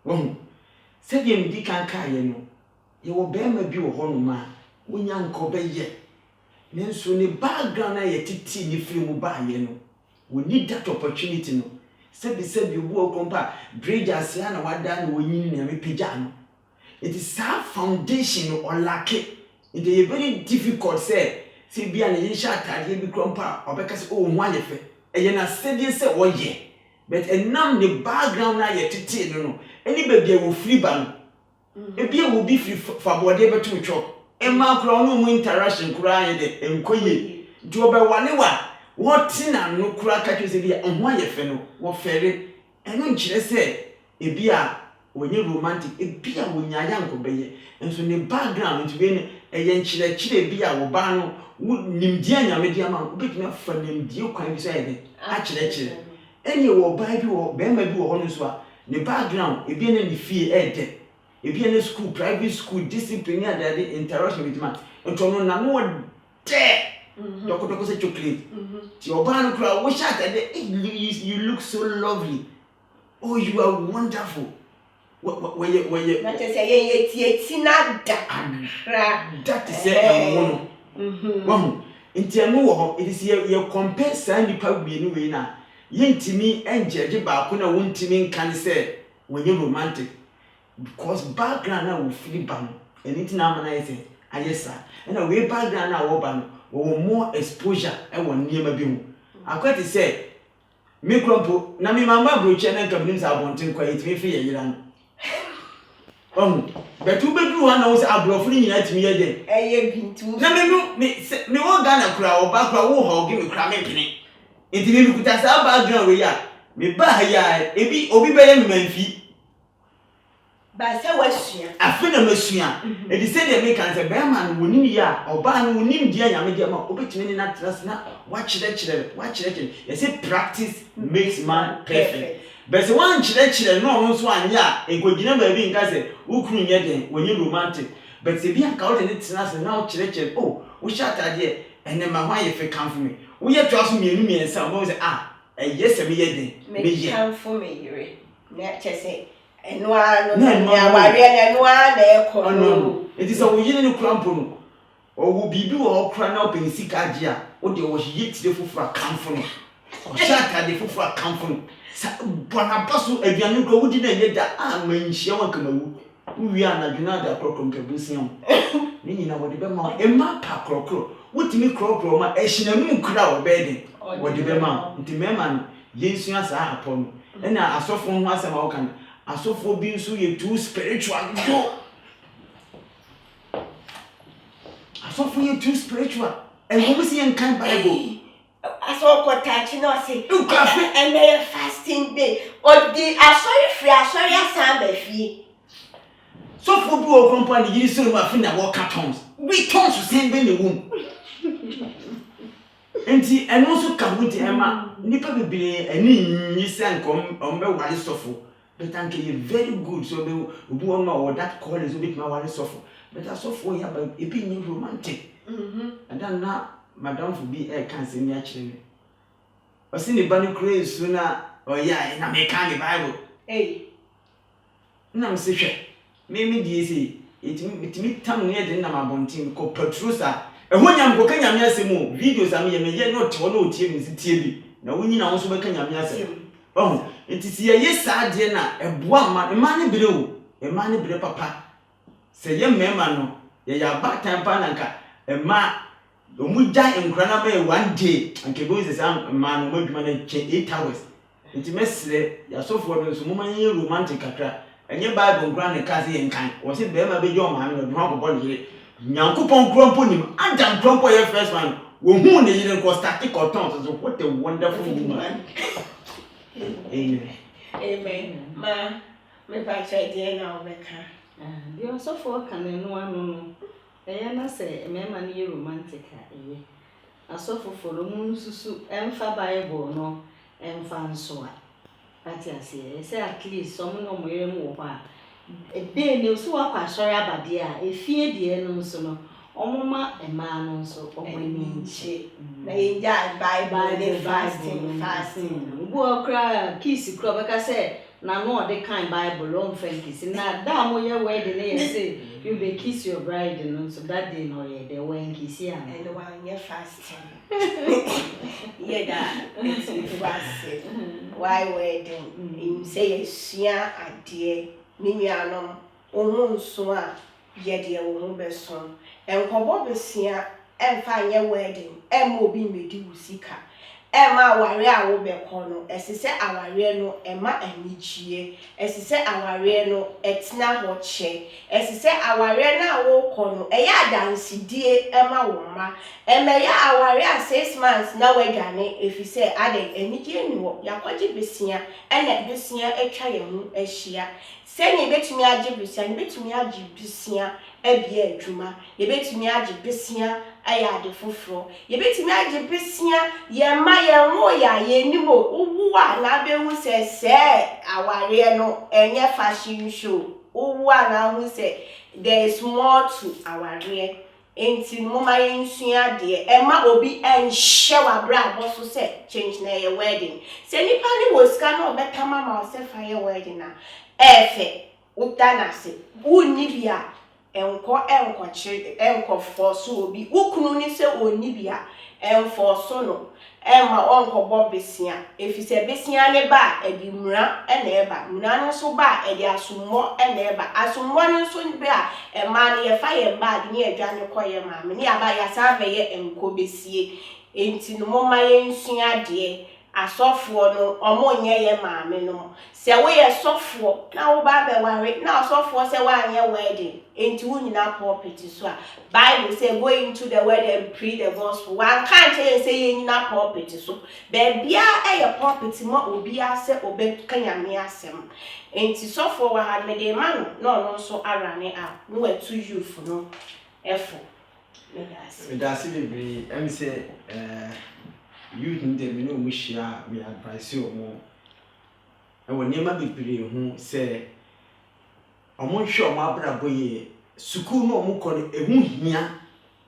wo se de mdi kan kaye no ye wo be ma bi wo ho no ma wonya nko be ye nenso ne background na ye titi ni free mu ba ye no we need that opportunity no se bi wo kompa bridge asia na wada na wonyin na me pija no. It is our foundation or lack it. It is very difficult say be an initial tag be grandpa or because one effect. And you not say say but a none the background now yet no. Anybody will free ban. A beer will be free for whatever to chop. And my crown interaction crying and coye. Do about 1 hour. What in and no crack catches a beer and one effect what ferry. And when she say a beer. When you romantic, it be a when ya yanko be, and so the background to be a yen chile be a bano would nimdiana mediama, big enough for them, dear kind beside it. Actually, any or Bible or Bema do honestly, the background, it being any fear ed, it be in a school, private school, discipline, that the interaction with man, and to no more there. Doctor say chocolate. Your bano crowd, wish out that you look so lovely. Oh, you are wonderful. Where you not to say ye na that is one. In Tiamu, it is your compare sandy pub be anyway now. Yin to me and Judge Bakuna won't to me can say when you're romantic because background now will feel bam and it's harmonizing. Yes, sir. And a way background now ban or more exposure and one near my beam. I quite say, me crumple, Nami Mamma Bruch and companies are wanting quite me for a but 2 bedroom one knows our brofling at me again. No, me won't gonna cry or back or give me cramming penny. Into me could ask our background we are. Me buy ya, be obi better menfi. But so was she. I feel a monsieur. It is said that me can say Bearman will need ya or ban will need dear medium obit me not trust now. Watch that, watch that. You say practice makes man perfect. But the one chile no one ya, a good number being cousin, who couldn't get when you're romantic. But the being called in it's now chile, we shot idea, and then my wife come for me. We have trust me and some boys yes, a me come for me, you say, and one, no, it is a winning crumple. Or will be do all crying up in the sick idea, or there was yet the food for a come from. Or shot at the food for a come from. Bonapasu aduane ko wudi na ye da amanhia wakamawu wi anadwena da krokrom kabusiam ni nyina wode be ma emma pa krokro wutimi krokro ma ehinamu kura obeden wode be ma ntimema no yensu asa apon na asofo ho asema wo kan asofo bi nso ye too spiritual do asɔfo yɛ too spiritual ɛwɔ si yɛn kan Bible asɔkɔ tachi na ɔsi ɛnɛ yɛ fasting day ɔdi asɔre firi asɔre asan bɛ fie sɔfo bi wɔ kɔmpa ne yiri sɔrɔ mu afi na wɔka tons bi tons sɛn bɛ ne wom nti ɛno nso ka ho di ɛma nipa bebree ɛne nyi sɛ nkɔm ɔmbɛ wale sɔfo but anke yɛ very good so be obi wɔn ma wɔ that call is obi tuma wale sɔfo but asɔfo yɛ ba ebi nye romantic adan na madam fo bi kan sɛ mi akyerɛ me ɔsi ne ba no kura esu na ɔyɛ na me ka ne Bible na me se hwɛ me die sɛ etimi tam ne yɛ de na mabɔnten kɔ patrosa ɛho nyam kɔ ka nyame asɛm o videos am yɛ me yɛ no te wɔ no tie me tie bi na wonyi na wo so bɛka nyame asɛm ɔho enti si yɛ saa de na ɛboa ma ne bere o ma ne bere papa sɛ yɛ mɛma no yɛ ya ba time pa na nka ma omu gya nkura na bɛ 1 day anke go is am ma no madwuma na 8 hours enti mesre ya sofo no so moma yɛ romantic kakra enye Bible nkura ne ka se yɛ nkan wo se be ma be gye o ma no do akobɔ ne yere nyankopɔn krompo nim adam krompo yɛ first man wo hu ne yere ko start cotton so what a wonderful woman. Amen. Ma me pa che die na obeka bi osofo ka na enu anu no eya na se mema na yɛ romantic a eye asofo foro mu nsusu emfa Bible no emfa nso a ati ase say at least some no mo yere mu wo a ebe ne so wa kwa sori abade a efie die no nso no omoma ema no nso omani nche na yenja Bible ne fasting ubu okra kiss kro beka say na no de kind Bible on kiss na da mo ye wedding na ye say you be kiss your bride no so that day no ye the when kiss ya and the one ye fasting yeah that it's fasting why wedding him say esua ade ni nuanom ohun nso a ye de wo beso enkobo besia emfa nye wedding em obi medi wusika ema aware a wo beko no esise aware no ema anichie esise aware no etna ho che esise aware na wo kono eya adansidie ema wo ma emeya aware a 6 months na wadwane efise ade anichie ni wo yakwaje besia ena besia etwa ye hu ehia senye betumi age besia ni betumi age besia ebia adwuma ye betumi age besia aya ade foforo ye betumi age besia ye ma ye ho ya ye nimo uwa na behu se aware no enye fashion show uwa na hu se there is more to aware enti moma ye nsua de ema obi enhye wabra aboso se change na ye wedding se nipa ni woska na obetama ma se fa ye wedding na efe utana se uni bia enko forso obi ukunu ni se oni bia enforso no ema onko besia efise besia ne ba edi mura ena eba mura no so ba edi asummo ena eba asummo no so be a ema ne ye fa ye ba de ne adwane koye ma me ne aba ya sa be ye enko besie enti no moma ye nsua de asofo no omo nye ye maame no se we ye sofo na wo ba be ware na asofo se wa anye wedding enti wo nyina pulpit so a Bible say go into the word and preach the gospel one can't say ye nyina pulpit so be bia e ye pulpit ma obi ase obe kanyame asem enti sofo wa had me de man no so arane a no etu youth no efo me das bebre em say youth in the menu mushia we advise you mo e woni ma bebre hu say omo hwe omo abrabo ye school no omo ko ehu hia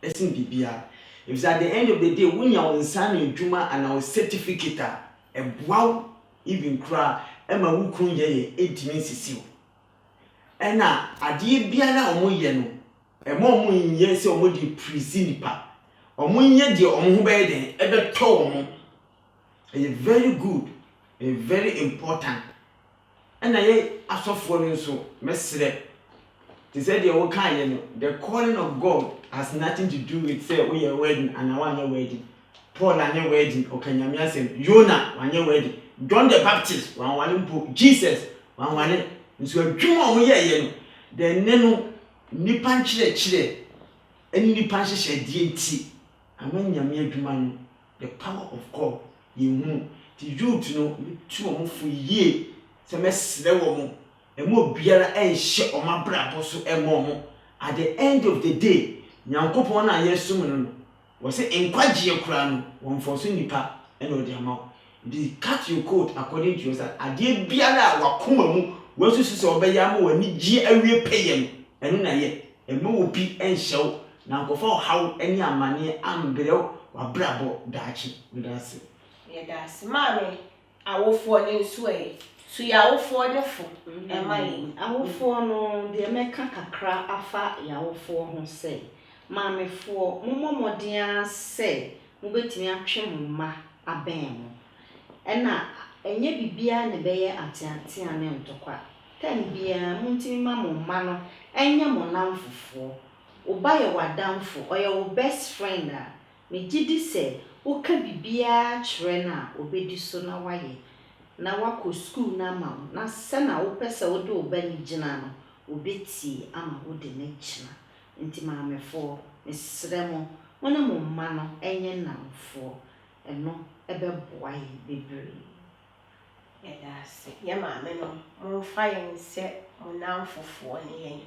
esin bibia if at the end of the day wunya wonsa na adwuma and our certificate e boaw even kra e ma wukun ye edimi sisiw e na ade biara omo ye no e mo omo nye se omo di prisinipa omunye de omo be den ebe to omo e very good e very important and I asofo no so mesre they said they will kan ye no the calling of God has nothing to do with say we are wedding and now we are wedding Paul and your wedding okanyame asem Jonah and your wedding John the Baptist one Jesus one nso adwuma omo ye no the nenu nipa nchire any nipa hyehyɛ die nti ama nyame adwuma no the power of God yehu the youth no tu omo fu yie se mesrɛ wo mo emo biara ɛnhyɛ ɔma brabo so ɛmo mo at the end of the day nyankopɔn na yesum no wo se enkwagye kura no won for so nipa ɛna odi ama the cut your coat according to yourself ade biara wakoma mu wo susu se obɛya ma wani gye awie pɛyɛ no ɛno na yɛ emo obi ɛnhyɛw na nkɔfa how any amane ambrew wa brabo daachi widase yɛdas maame awofoɔ ne nso so yawofoɔ ne fo ɛma awofoɔ no de meka kakra afa yawofoɔ ho sɛ maamefoɔ momɔmɔden sɛ mobetumi atwe mo ma abɛn mo ɛna enye bibia ne bɛyɛ ateatea ne ntokwa tan bia muntimi ma mo ma no enye mo namfofoɔ oba yɛ wadamfo ɔyɛ wo best friend a megidi sɛ woka bibia kyerɛ na obedi so na wayɛ na wako school na ma na sɛ na wopɛ sɛ wode oba ni gyina no obeti ama wode ne gyina nti maamefoɔ mesrɛ mo wona mo ma no enye namfoɔ ɛno ɛbɛboa yɛ bebree yɛdas yɛ maame no momfa yɛn sɛ mo namfofoɔ ne yɛn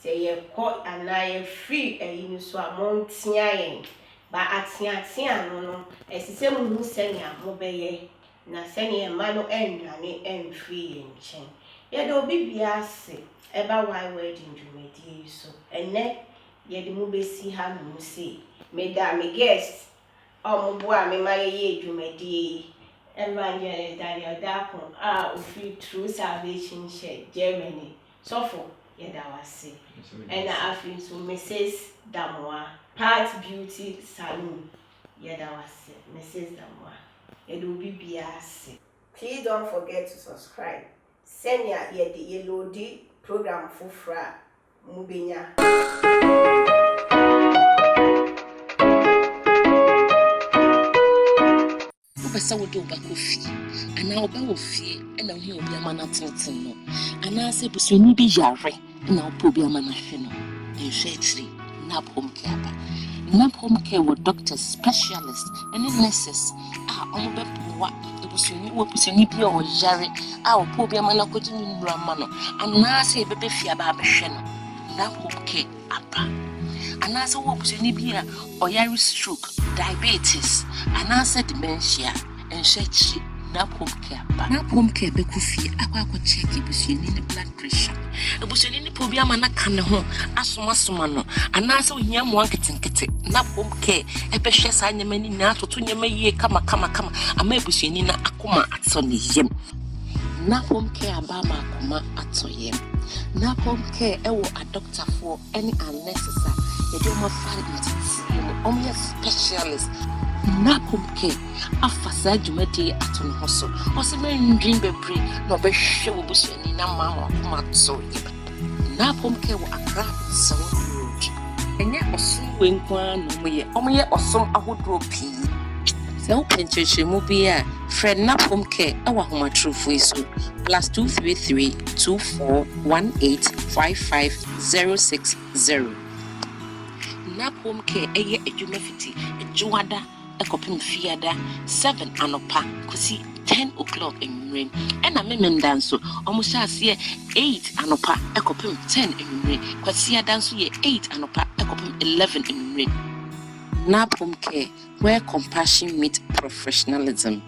sɛ yɛkɔ anaa yɛfiri ayi no so a montea yɛn ba ateatea no ɛsɛ sɛ muhu sɛnea mobɛyɛ na sɛnea ɛma no ɛnwane ɛmfiri yɛn nkyɛn yɛde obi bia ase ɛba wedding dwumadie yi so ɛnɛ yɛde mu bɛsi ha no mu se meda me guest ɔmoboa me ma yɛyɛ dwumadie Evangelist Daniel Dako ofiri True Salvation Church Germany sɔfo yɛda wase ɛna afei so Mrs. Damoa Part Beauty Salon yɛda wase Mrs. Damoa yɛde obi bia ase. Please don't forget to subscribe sɛnea yɛde yɛloadi program foforɔ a mubenya. Pesa wo do ba kofi ana oba wo fie na wo he obi ama na tenten no ana se busuani bi yare na wo obi ama na hwe no ehwe tiri na home care ba na home care wo doctors specialists and nurses omo be poa busuani bi o yare wo obi ama na kodi ni nura ma no ana se bebe fie ba hwe no na home care aba ana se wo busuani bi a o yare stroke diabetes ana se dementia and share na home care be kufie akwa check busuani ne blood pressure busuani ne po bi ama na ka ne ho asoma no ana se ohia mo anketenkete na home care e be hwe sa nyama ni na atoto nyama yie kama ama busuani na akoma atso ne yem na home care aba ma akoma atso yem na home care e wo a doctor for any unnecessary e dey mo find it on your specialist na home care afasa dwumadi ato no ho so ose men dream bebre na obehwe wo busuani na ma akoma atso yem na home care wo Accra so road enye osom wenkwa no moye osom ahodro pii se wo pencheche mu bi a Fred na home care e wa homa trufo iso +233 24185560 na home care eye adwuma fiti ejuada ekopim fiada 7 anopa kosi 10 o'clock enwure ena memenda nso omo hyase 8 anopa ekopim 10 enwure kwasi ada nso ye 8 anopa ekopim 11 enwure na home care where compassion meets professionalism.